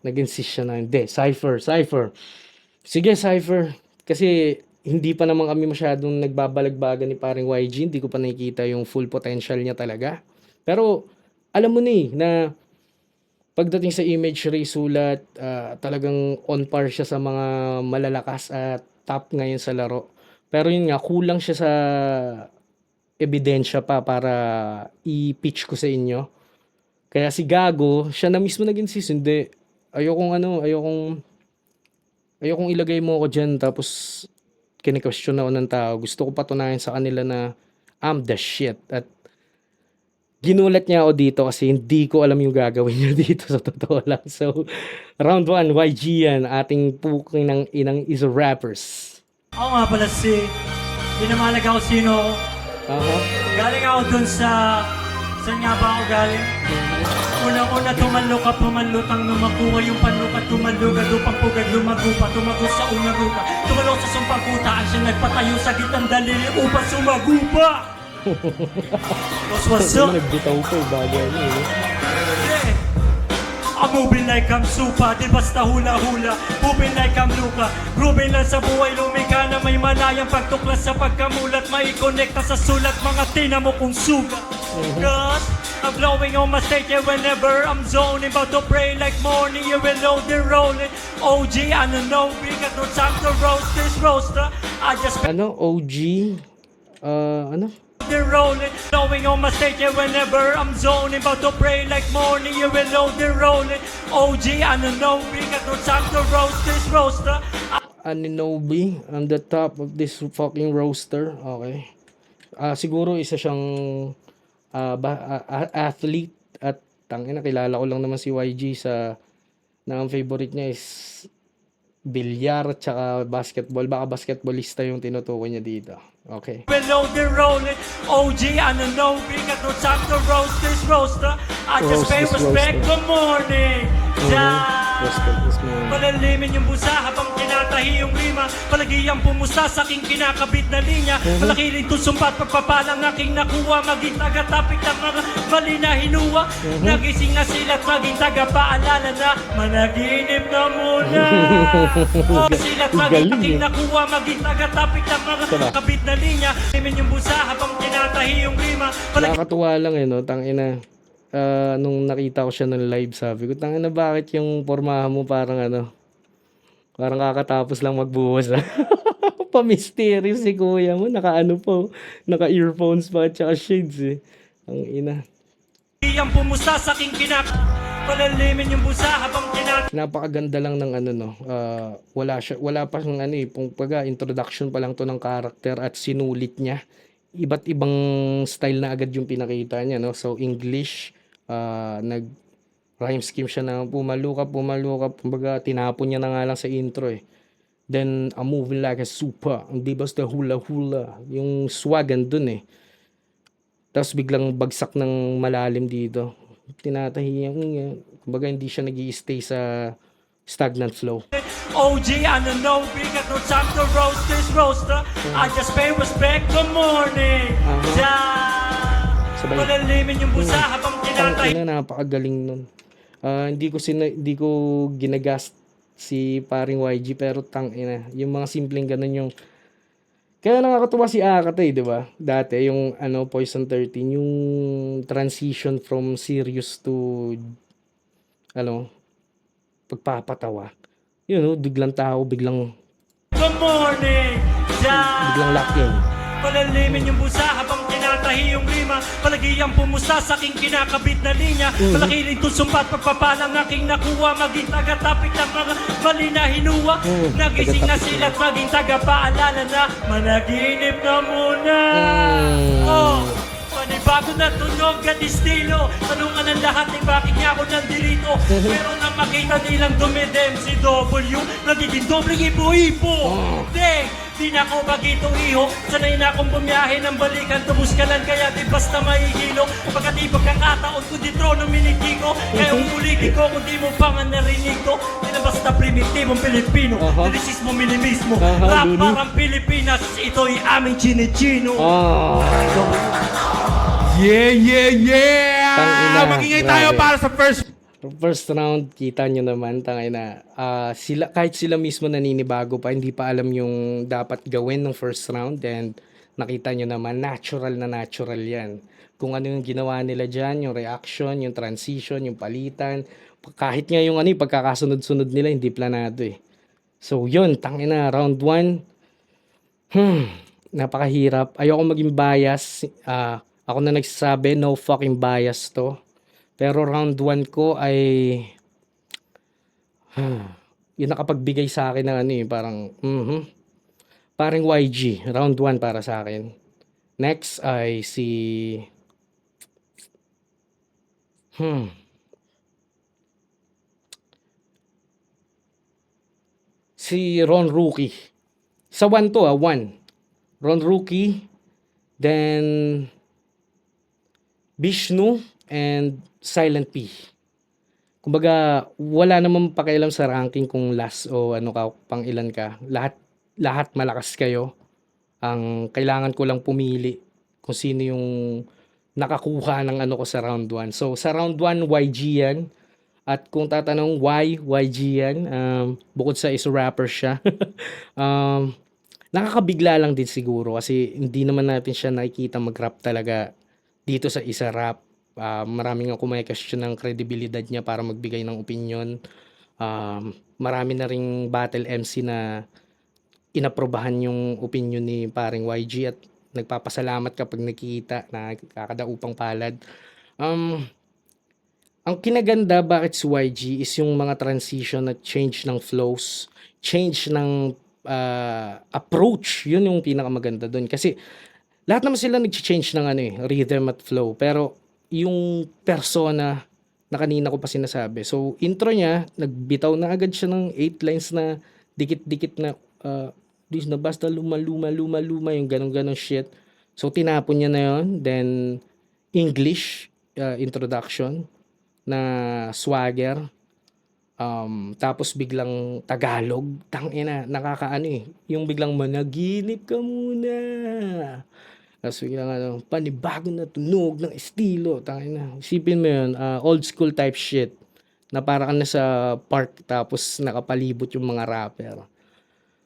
nag-insist siya na, hindi, cipher. Sige, cipher. Kasi hindi pa naman kami masyadong nagbabalagbagan ni paring YG. Hindi ko pa nakikita yung full potential niya talaga. Pero alam mo ni na pagdating sa imagery, sulat, talagang on par siya sa mga malalakas at top ngayon sa laro. Pero yun nga, kulang siya sa ebidensya pa para i-pitch ko sa inyo. Kaya si Gago, siya na mismo nag-insist, hindi. Ayokong ilagay mo ako dyan tapos kine-question ako ng tao. Gusto ko patunayan sa kanila na I'm the shit. At ginulat niya ako dito kasi hindi ko alam yung gagawin niya dito sa totoo lang. So, round 1, YG yan. Ating puking ng inang is rappers. Ako nga pala hindi na mahalaga kung sino ako. Galing ako dun saan nga ba ako galing? Una-una tumalok pumalutang lumakuha yung panukat, tumalugad upang pugad, lumagupa, tumago sa unang ruta, tumalok sa sumpang kuta, ang siya nagpatayo sa gitang daliri upang sumagupa! What's up? Nagbitaw ko eh, bagay ano eh. Yeah. I'm moving like I'm Supa, di basta hula-hula. Moving like I'm Luka, grooving lang sa buhay, lumika na may malayang pagtuklas sa pagkamulat. Maikonekta sa sulat, mga tina mo kung sugat. Cause I'm blowing on my stage, yeah, whenever I'm zoning. About to pray like morning, you will load the rolling. OG, I don't know, we got no time to roast this roaster. I just Ano? OG? Ano? the rolling, blowing on my stage, yeah, whenever I'm zoning. About to pray like morning, you will load the rolling. OG, I don't know, we got no time to roast this roaster. Aninobi, I'm the top of this fucking roaster. Okay. Siguro isa siyang athlete at tangina, kilala ko lang naman si YG sa na ang favorite niya is bilyar at saka basketball. Baka basketballista yung tinutukoy niya dito. Okay. Below the rolling, OG, I don't know, we got no time to roast this roaster. I just Roast pay this respect, roaster. good morning. Respect this man. Palalimin yung busa habang tinatahi yung lima. Palagi ang pumusta sa aking kinakabit na linya. Malaki rin sumpat pagpapalang aking nakuha. Maging taga-topic ng mga mali na hinuwa. Nagising na sila't maging taga-paalala na managinip na muna. Sila't maging Galing, aking eh. nakuha. Maging taga-topic ng mga kabit na linya. Limin yung busa habang tinatahi yung lima. Palagi Nakakatuwa lang eh, no? Tangina. Nung nakita ko siya ng live, sabi ko, tangina, bakit yung pormahan mo parang parang kakatapos lang magbuhos, ha? Pa-mysterious si kuya mo, naka-earphones pa at saka shades, eh. Ang ina. ang pumusta sa aking Palalimin yung busa habang Napakaganda lang ng ano no. Wala pa siyang ano eh, pagka introduction pa lang to ng character at sinulit niya. Iba't ibang style na agad yung pinakita niya no. So English, nag rhyme scheme siya na pumaluka, kumbaga tinapon niya na nga lang sa intro eh. Then I'm moving like a super, hindi basta hula hula, yung swag andun eh. Tapos biglang bagsak ng malalim dito. Tinatahi niya, kumbaga hindi siya nag-i-stay sa stagnant flow. OG, I don't know, bigat no time to roast this roaster. I just pay respect, good morning. Sabay. Palalimin yung busa habang tinatay. Napakagaling nun. Hindi ko ginagas si paring YG pero tangina, yung mga simpleng ganun yung kaya nakakatuwa si Akate, di ba? Dati yung ano Poison 13, yung transition from serious to ano pagpapatawa. Yun no, biglang tao, biglang Good morning, lock in. Palalimin yung busa habang tinatahi yung rima. Palagi ang pumusta sa aking kinakabit na linya. Malaki rin sumpat pagpapalang aking nakuha. Maging taga-tapik ng mga mali na hinuwa. Nagising na sila at maging taga-paalala na managinip na muna. Oh, panibago na tunog at estilo. Tanungan ng lahat ay bakit niya ako nandito. Pero nang makita nilang dumidem si W, nagiging dobleng ipo-ipo. Di na ako bagito iho. Sanay na akong bumiyahe ng balikan. Tubos ka lang kaya di basta mahihilo. Pagkat di pagkakataon ko di trono miniti ko. Kaya umulitin ko kung di mo pa nga narinig to. Di na basta primitibong Pilipino. Nilisismo minimismo. Rap parang Pilipinas. Ito'y aming chinichino. Yeah! Tangina, Mag-ingay tayo grabe. para sa First round, kita nyo naman, tangina. Sila, kahit sila mismo naninibago pa, hindi pa alam yung dapat gawin ng first round. And nakita nyo naman, natural na natural yan. Kung ano yung ginawa nila dyan, yung reaction, yung transition, yung palitan. Kahit nga yung ano, yung pagkakasunod-sunod nila, hindi planado eh. So yun, tangina, round 1. Napakahirap. Ayoko maging bias. Ako na nagsasabi, no fucking bias to. Pero round 1 ko ay yun nakapagbigay sa akin ng ano eh, parang YG, round 1 para sa akin. Next ay si Ron Rookie. Sa 1 to 1. Ron Rookie, then Bishnu and Silent P. Kumbaga, wala namang pakialam sa ranking kung last o ano ka, pang ilan ka. Lahat malakas kayo. Ang kailangan ko lang pumili kung sino yung nakakuha ng ano ko sa round 1. So, sa round 1, YG yan. At kung tatanong why YG yan, bukod sa is rapper siya, nakakabigla lang din siguro kasi hindi naman natin siya nakikita mag-rap talaga dito sa isa rap. Maraming ako may question ng kredibilidad niya para magbigay ng opinion. Marami na ring battle MC na inaprobahan yung opinion ni paring YG at nagpapasalamat kapag nakikita na kakadaupang palad. Ang kinaganda bakit si YG is yung mga transition at change ng flows, change ng approach. Yun yung pinakamaganda doon kasi lahat naman sila nag-change ng ano eh, rhythm at flow, pero yung persona na kanina ko pa sinasabi. So, intro niya, nagbitaw na agad siya ng 8 lines na dikit-dikit na this na basta luma, yung ganong shit. So, tinapon niya na yun. Then, English, introduction na swagger. Tapos biglang Tagalog. Tangina, nakakaano eh. Yung biglang managinip ka muna. Tapos biglang panibago na tunog ng estilo. Tangina. Isipin mo yun, old school type shit. Na para ka na sa park tapos nakapalibot yung mga rapper.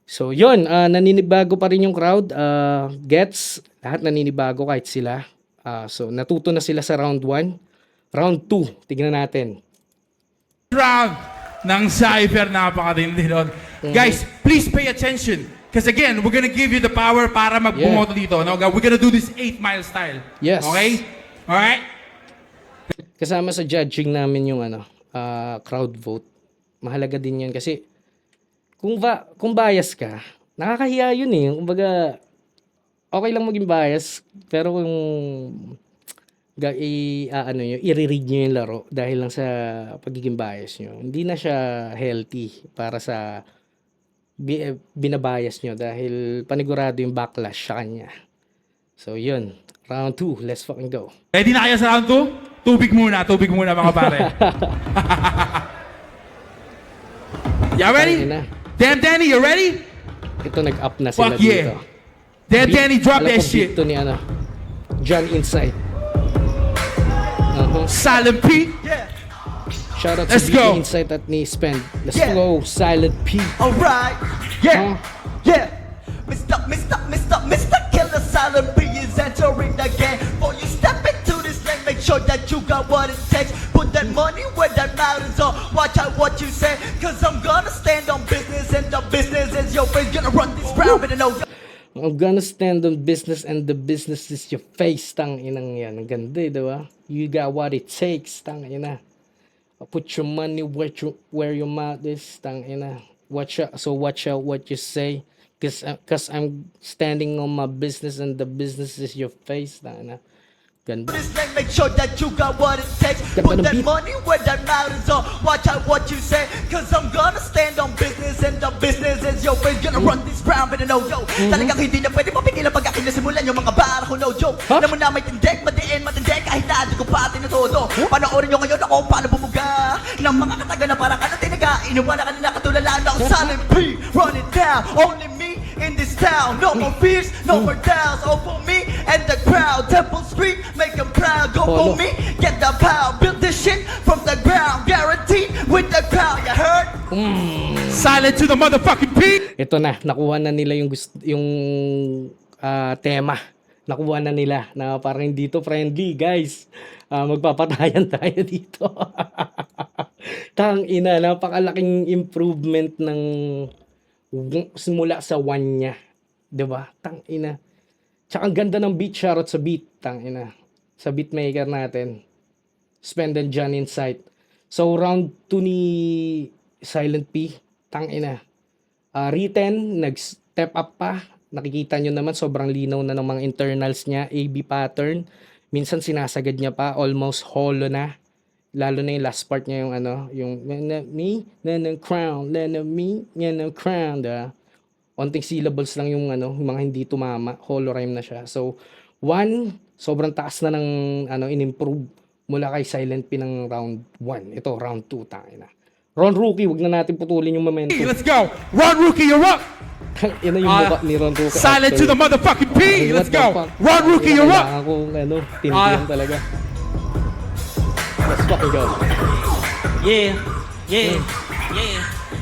So yun, naninibago pa rin yung crowd. Gets, lahat naninibago kahit sila. So natuto na sila sa round 1. Round 2, tignan natin. round ng Cypher. Napakatindi nun. Guys, please pay attention. Because again, we're gonna give you the power para magbumoto dito. No? We're gonna do this 8 Mile style. Yes. Okay? Alright? Kasama sa judging namin yung crowd vote. Mahalaga din 'yun kasi kung bias ka, nakakahiya 'yun eh. Kumbaga, okay lang maging bias, pero kung ano nyo, i-read nyo yung laro dahil lang sa pagiging bias nyo, hindi na siya healthy para sa binabias nyo dahil panigurado yung backlash sa kanya. So, yun. Round 2. Let's fucking go. Ready na kayo sa round 2? Tubig muna mga pare. You ready? Tangina. Damn Danny, you ready? Ito, nag-up na sila Fuck yeah. dito. Damn Danny, drop Alam that ko shit. beat to ni John Inside. Silent P. Yeah, Shoutout Let's sa go. BT Insight at ni Spend. Let's Yeah. go, Silent P. alright. Yeah, yeah. Mr. Killer Silent P is entering the game. Before you step into this lane, make sure that you got what it takes. Put that money where that mouth is on. Watch out what you say, cause I'm gonna stand on business, and the business is your face. Gonna run this round with an O. I'm gonna stand on business and the business is your face. Tang inang yan. Ang ganda eh, diba? You got what it takes. Tang ina. Put your money where your mouth is. Tang ina. Watch out what you say. Cause I'm standing on my business and the business is your face. Tang ina. Ganda. This lane, make sure that you got what it takes. Ganda Put ng that beat. money where that mouth is on. Watch out what you say, cause I'm gonna stand on business, and the business is your face. Gonna run this round with a no-yo. Talagang hindi na pwede mapigilan pag aking nasimulan yung mga bara ko, no joke. Huh? Alam mo na may tindig, matindi kahit na di ko pa tinutodo. Panoorin nyo ngayon ako paano bumuga ng mga kataga na parang ano tinaga. Inuwa na kanina katulalaan ng Silent P. Run it down, only me in this town. No more fears, no more doubts. All for me and the crowd. Temple Street, make them proud. Go Polo. for me, get the power. Build this shit from the ground. Guaranteed with the crowd. You heard? Silent to the motherfucking P. Ito na, nakuha na nila yung tema. Nakuha na nila na parang hindi to friendly, guys. Magpapatayan tayo dito. Tang ina, napakalaking improvement ng simula sa 1 niya. 'Di ba? Tang ina. Tsaka ang ganda ng beat, shoutout sa beat. Tang ina. Sa beatmaker natin. Spend and John Insight. So round 2 ni Silent P. Tang ina. Written, nag-step up pa. Nakikita nyo naman, sobrang linaw na ng mga internals niya, AB pattern. Minsan sinasagad niya pa, almost hollow na. Lalo na yung last part niya, yung yung me, then crown, then me, then crown, diba? Onting syllables lang yung yung mga hindi tumama, hollow rhyme na siya. So, 1, sobrang taas na ng in-improve mula kay Silent P ng round 1. Ito, round 2, tangina. Ron Rookie, wag na natin putulin yung momentum. Let's go. Ron Rookie, you're up. Yan na yung mukha ni Ron Rookie. Silent to the motherfucking P. Ay, Let's what the go. fuck? Ron Rookie, you're up. Kailangan kong tindihan talaga. Let's fucking go. Yeah,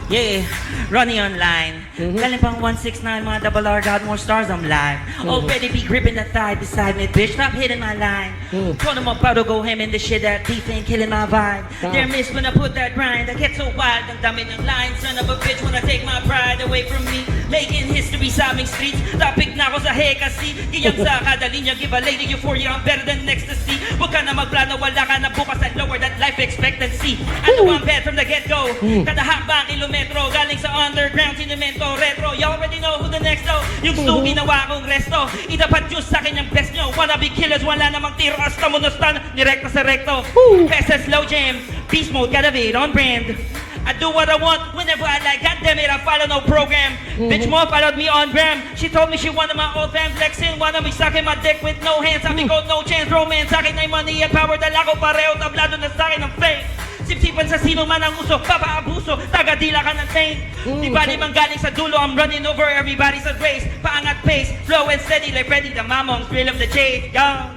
yeah. Running online. Galing pang 169, mga double R, got more stars, I'm live. Already be gripping the thigh beside me, bitch, stop hitting my line. Told them I'm about to go ham in this shit, that beef ain't killing my vibe. They're miss when I put that grind, I get so wild, ang dami ng line. Son of a bitch, when I take my pride away from me. Making history sa aming streets, topic na ako sa hekasi. Giyang sa kada linya, give a lady euphoria, I'm better than ecstasy. Huwag ka na magplano, wala ka na bukas at lower that life expectancy. Ano ang bad from the get-go, kada hakbang kilometro, galing sa underground, sinemento, retro. You already know who the next though. Yung stu ginawa kong resto. Itapat yun sa akin yung best nyo. Wanna be killers, wala namang tiro. Hasta mo na stun, nirekta sa recto. Best slow jam, beast mode, gotta be it on brand. I do what I want whenever I like. God damn it, I follow no program. Bitch mo followed me on gram. She told me she wanted my old fam flexing. Wanna me sucking my dick with no hands. Sabi ko no chance, romance. Sa akin ay money at power. Dala ko pareho, tablado na sa akin ang fame. Sipsipan sa sino man ang uso, papaabuso, taga-dila ka ng pain. Di ba limang galing sa dulo, I'm running over everybody's a race. Paangat pace, flow and steady like Freddy the Mamong, thrill of the chase, young.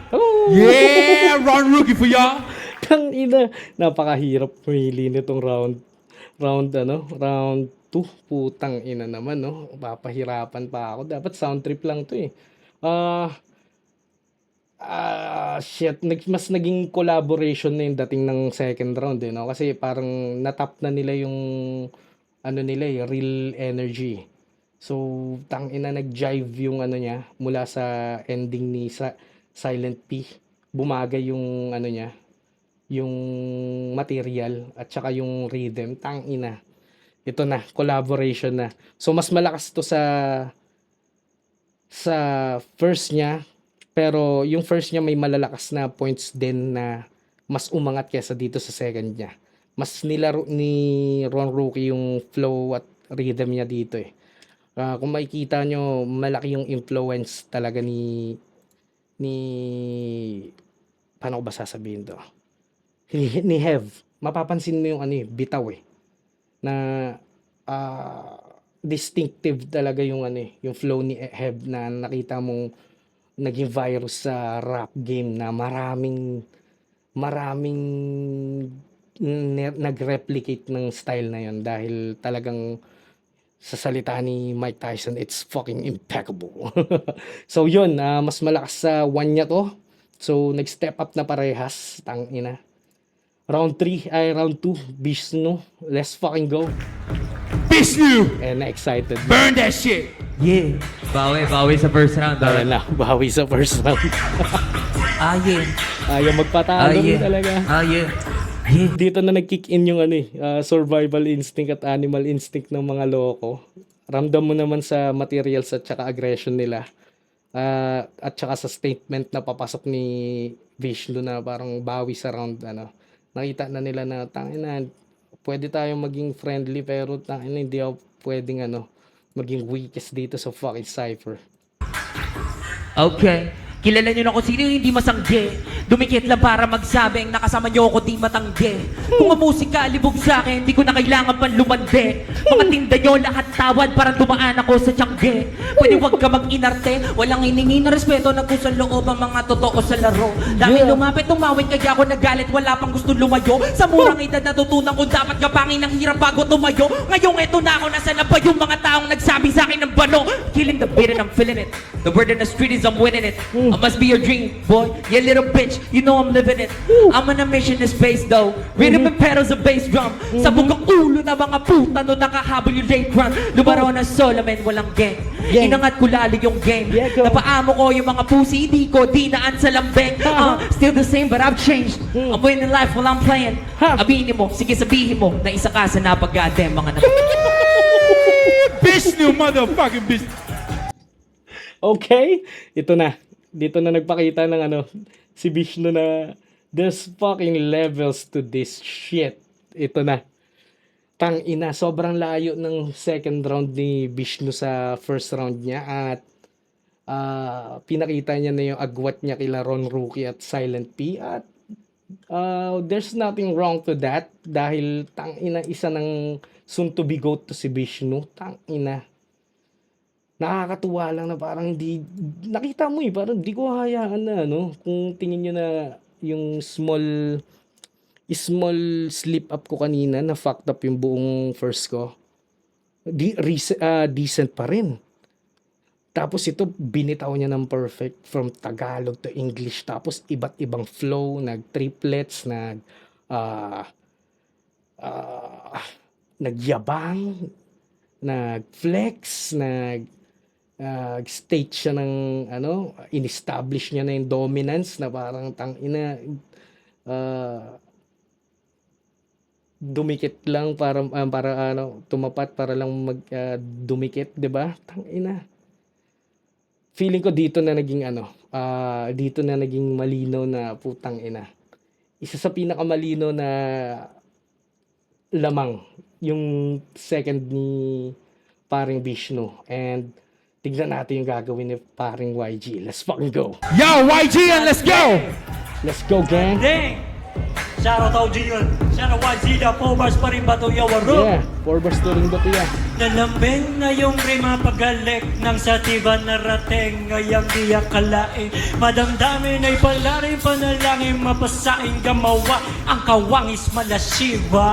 Yeah, Ron Rookie for y'all. Tang ina, napakahirap pumili nitong round 2. Putang ina naman, no. Papahirapan pa ako. Dapat sound trip lang 'to eh. Shit, mas naging collaboration na yung dating ng second round, no? Kasi parang natap na nila yung real energy. So, tang ina, nag-jive yung niya mula sa ending ni Silent P. Bumagay yung niya, yung material at saka yung rhythm, tangina. Ito na, collaboration na. So mas malakas to sa first niya, pero yung first niya may malalakas na points din na mas umangat kaysa dito sa second niya. Mas nilaro ni Ron Rookie yung flow at rhythm niya dito eh. Kung makikita nyo, malaki yung influence talaga ni paano ko ba sasabihin to? Ni Hev. Mapapansin mo yung bitaw eh. Na distinctive talaga yung yung flow ni Hev na nakita mong naging virus sa rap game na maraming nag-replicate ng style na yon dahil talagang sa salita ni Mike Tyson, it's fucking impeccable. So yun, mas malakas sa one niya to. So nag-step up na parehas, tangina. Round 2, Bishnu. Let's fucking go. Bishnu! And na-excited. Burn that shit! Yeah. Bawi sa first round. Ayan na, bawi sa first round. Yeah. Ayaw magpatalo talaga. Yeah. Yeah. Dito na nag-kick in yung survival instinct at animal instinct ng mga loko. Ramdam mo naman sa materials at saka aggression nila. At saka sa statement na papasok ni Vishnu na parang bawi sa round nakita na nila na tangina, pwede tayong maging friendly pero tangina hindi ako pwedeng maging weakest dito sa fucking Cypher. Okay. Kilala nyo na kung sino yung hindi masangge. Dumikit lang para magsabing nakasama nyo ako di matangge. Kung ang musika libog sa akin, di ko na kailangan pang lumande. Mga tinda nyo lahat tawad para dumaan ako sa tiyangge. Pwede wag ka mag-inarte, walang hiningi na respeto na kung sa loob ang mga totoo sa laro. Daming lumapit, tumawid kaya ako nagalit, wala pang gusto lumayo. Sa murang edad natutunan ko dapat kapangin ng hirap bago tumayo. Ngayong eto na ako, nasa na ba yung mga taong nagsabi sa akin ng bano? Killing the beat and I'm feeling it. The word in the street is I'm winning it. I must be your dream, boy. Yeah, little bitch, you know I'm living it. I'm on a mission in space, though. Rhythm and pedals and bass drum. Sa bugang ulo na mga puta no nakahabol yung late run. Lumaro ng solo, man, walang gang. Inangat ko lalo yung game. Napaamo ko yung mga pusi, di ko dinaan sa lambeng. Still the same, but I've changed. I'm winning life while I'm playing. Aminin mo, sige sabihin mo, na isa ka sa napag-goddamn mga Bishnu, motherfucking Bishnu! Okay, ito na. Dito na nagpakita ng si Vishnu na there's fucking levels to this shit. Ito na. Tangina, sobrang layo ng second round ni Vishnu sa first round niya at pinakita niya na yung agwat niya kila Ron Rookie at Silent P at there's nothing wrong to that dahil tangina isa ng soon to be goat to si Vishnu. Tangina. Nakakatuwa lang na parang hindi, nakita mo parang di ko hayaan na, kung tingin nyo na yung small slip up ko kanina na fucked up yung buong first ko, decent pa rin. Tapos ito, binitaw niya ng perfect from Tagalog to English, tapos iba't ibang flow, nag-triplets, nagyabang, nag-flex, state siya ng in-establish niya na yung dominance na parang tangina dumikit lang para tumapat para lang dumikit, 'di ba? Tangina. Feeling ko dito na naging dito na naging malinaw na putang ina. Isa sa pinakamalinaw na lamang yung second ni paring Vishnu and tignan natin yung gagawin ni paring YG. Let's fucking go. Yo, YG, and let's go! Let's go, gang. Dang! Shoutout out Junior. Shoutout YG, the 4 bars pa rin ba to yawaro? Yeah, 4 bars to rin ba tiya? Nalambing na yung rima pagalik ng satiba narating ngayang di akalain. Madamdamin ay palarin panalangin mapasain gamawa ang kawangis malasiba.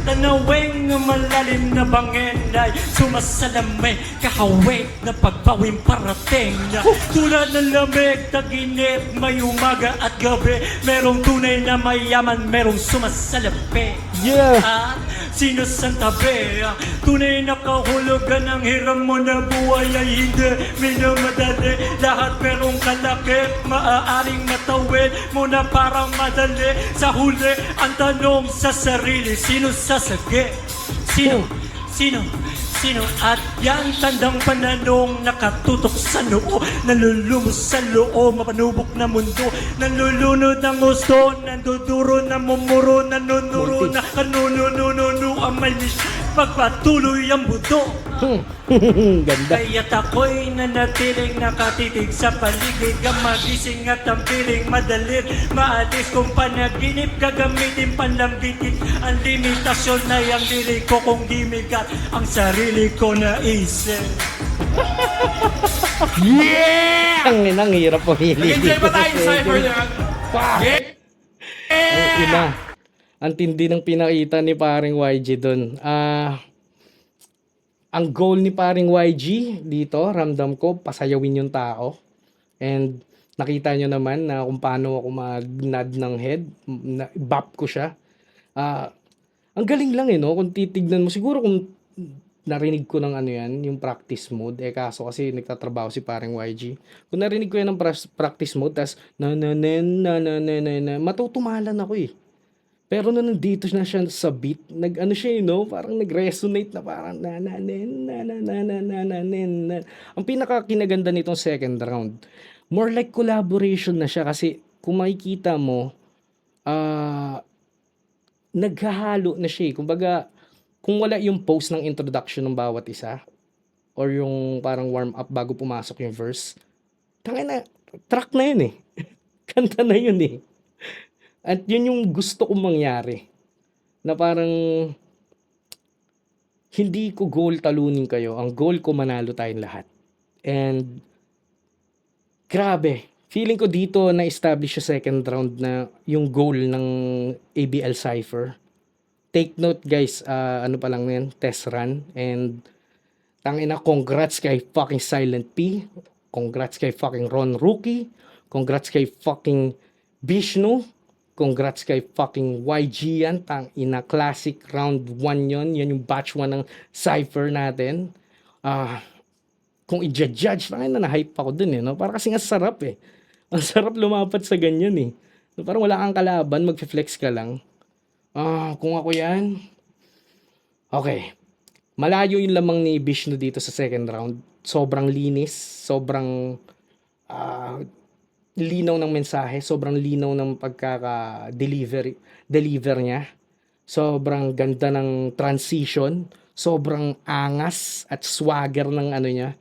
Tanawing malalim na bangin ay sumasalami kahawig na pagbawin parating na tulad ng lamig taginip may umaga at gabi merong tunay na mayaman merong sumasalapi. Yeah. At sino sa tabi Tunay na kahulugan ng hiram mo na buhay ay hindi minamadali. Lahat merong kalakip, maaaring matawid mo na parang madali. Sa huli, ang tanong sa sarili, sino sasagi? Sino? At yan tandang pananong nakatutok sa noo, nalulumos sa loob, mapanubok na mundo, nalulunod ng gusto, nanduduro na mumuro, nanunuro na kanununununo ang may pagpatuloy ang buto. Ganda. Kaya't ako'y nanatiling nakatitig sa paligid, ang magising at ang piling madalit maalis kung panaginip, gagamitin panlambitin ang limitasyon na yung dili ko kung gimigat ang sarili ko na isip. Ang hirap pumili. Enjoy ba tayo sa Cypher na? Ang ina. Ang tindi ng pinakita ni paring YG doon. Ang goal ni paring YG dito, ramdam ko, pasayawin yung tao. And nakita nyo naman na kung paano ako mag-nod ng head. Bop ko siya. Ang galing lang no? Kung titignan mo, siguro kung narinig ko ng ano yan, yung practice mode. Kaso kasi nagtatrabaho si paring YG. Kung narinig ko yan ng practice mode, tas matutumalan ako Pero nung nandito na siya sa beat, nag-ano siya, parang nag-resonate na parang Ang pinaka-kinaganda nitong second round, more like collaboration na siya kasi kung makikita mo, naghahalo na siya. Kumbaga, kung wala yung post ng introduction ng bawat isa, or yung parang warm-up bago pumasok yung verse, track na yun Kanta na yun At yun yung gusto kong mangyari. Na parang hindi ko goal talunin kayo. Ang goal ko manalo tayong lahat. And grabe. Feeling ko dito na-establish yung second round na yung goal ng ABL Cypher. Take note guys, ano pa lang yan, test run. And tangina, congrats kay fucking Silent P. Congrats kay fucking Ron Rookie. Congrats kay fucking Bishnu. Congrats kay fucking YG yan. Tangina, classic round 1 yon. Yan yung batch 1 ng Cypher natin. Kung i-judge, na-hype ako dun Parang kasi nga sarap Ang sarap lumapat sa ganyan Parang wala kang kalaban, mag-flex ka lang. Kung ako yan. Okay. Malayo yung lamang ni Bishnu dito sa second round. Sobrang linis. Sobrang linaw ng mensahe, sobrang linaw ng deliver niya. Sobrang ganda ng transition, sobrang angas at swagger ng niya,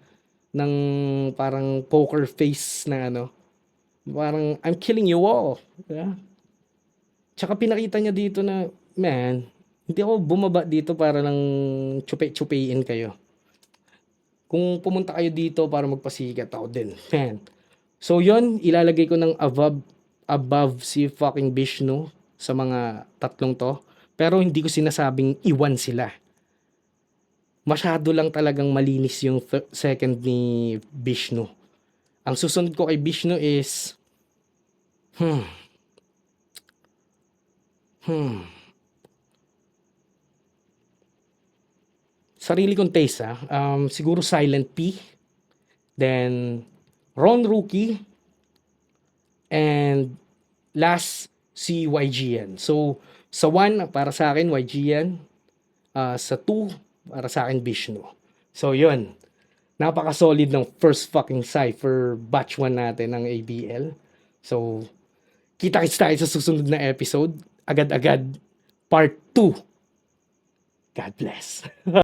ng parang poker face na parang I'm killing you all. Yeah? Tsaka pinakita niya dito na, man, hindi ako bumaba dito para lang tsupe-tsupein kayo. Kung pumunta kayo dito para magpasikat ako din, man. So yon, ilalagay ko ng above si fucking Bishnu sa mga tatlong to. Pero hindi ko sinasabing iwan sila. Masyado lang talagang malinis yung second ni Bishnu. Ang susunod ko kay Bishnu is sarili kong taste siguro Silent P, then Ron Rookie, and last si YG yan. So sa 1 para sa akin YG yan, sa 2 para sa akin Bishnu. So yun, napaka-solid ng first fucking Cypher batch 1 natin ng ABL. So kita-kits tayo sa susunod na episode, agad-agad part 2. God bless.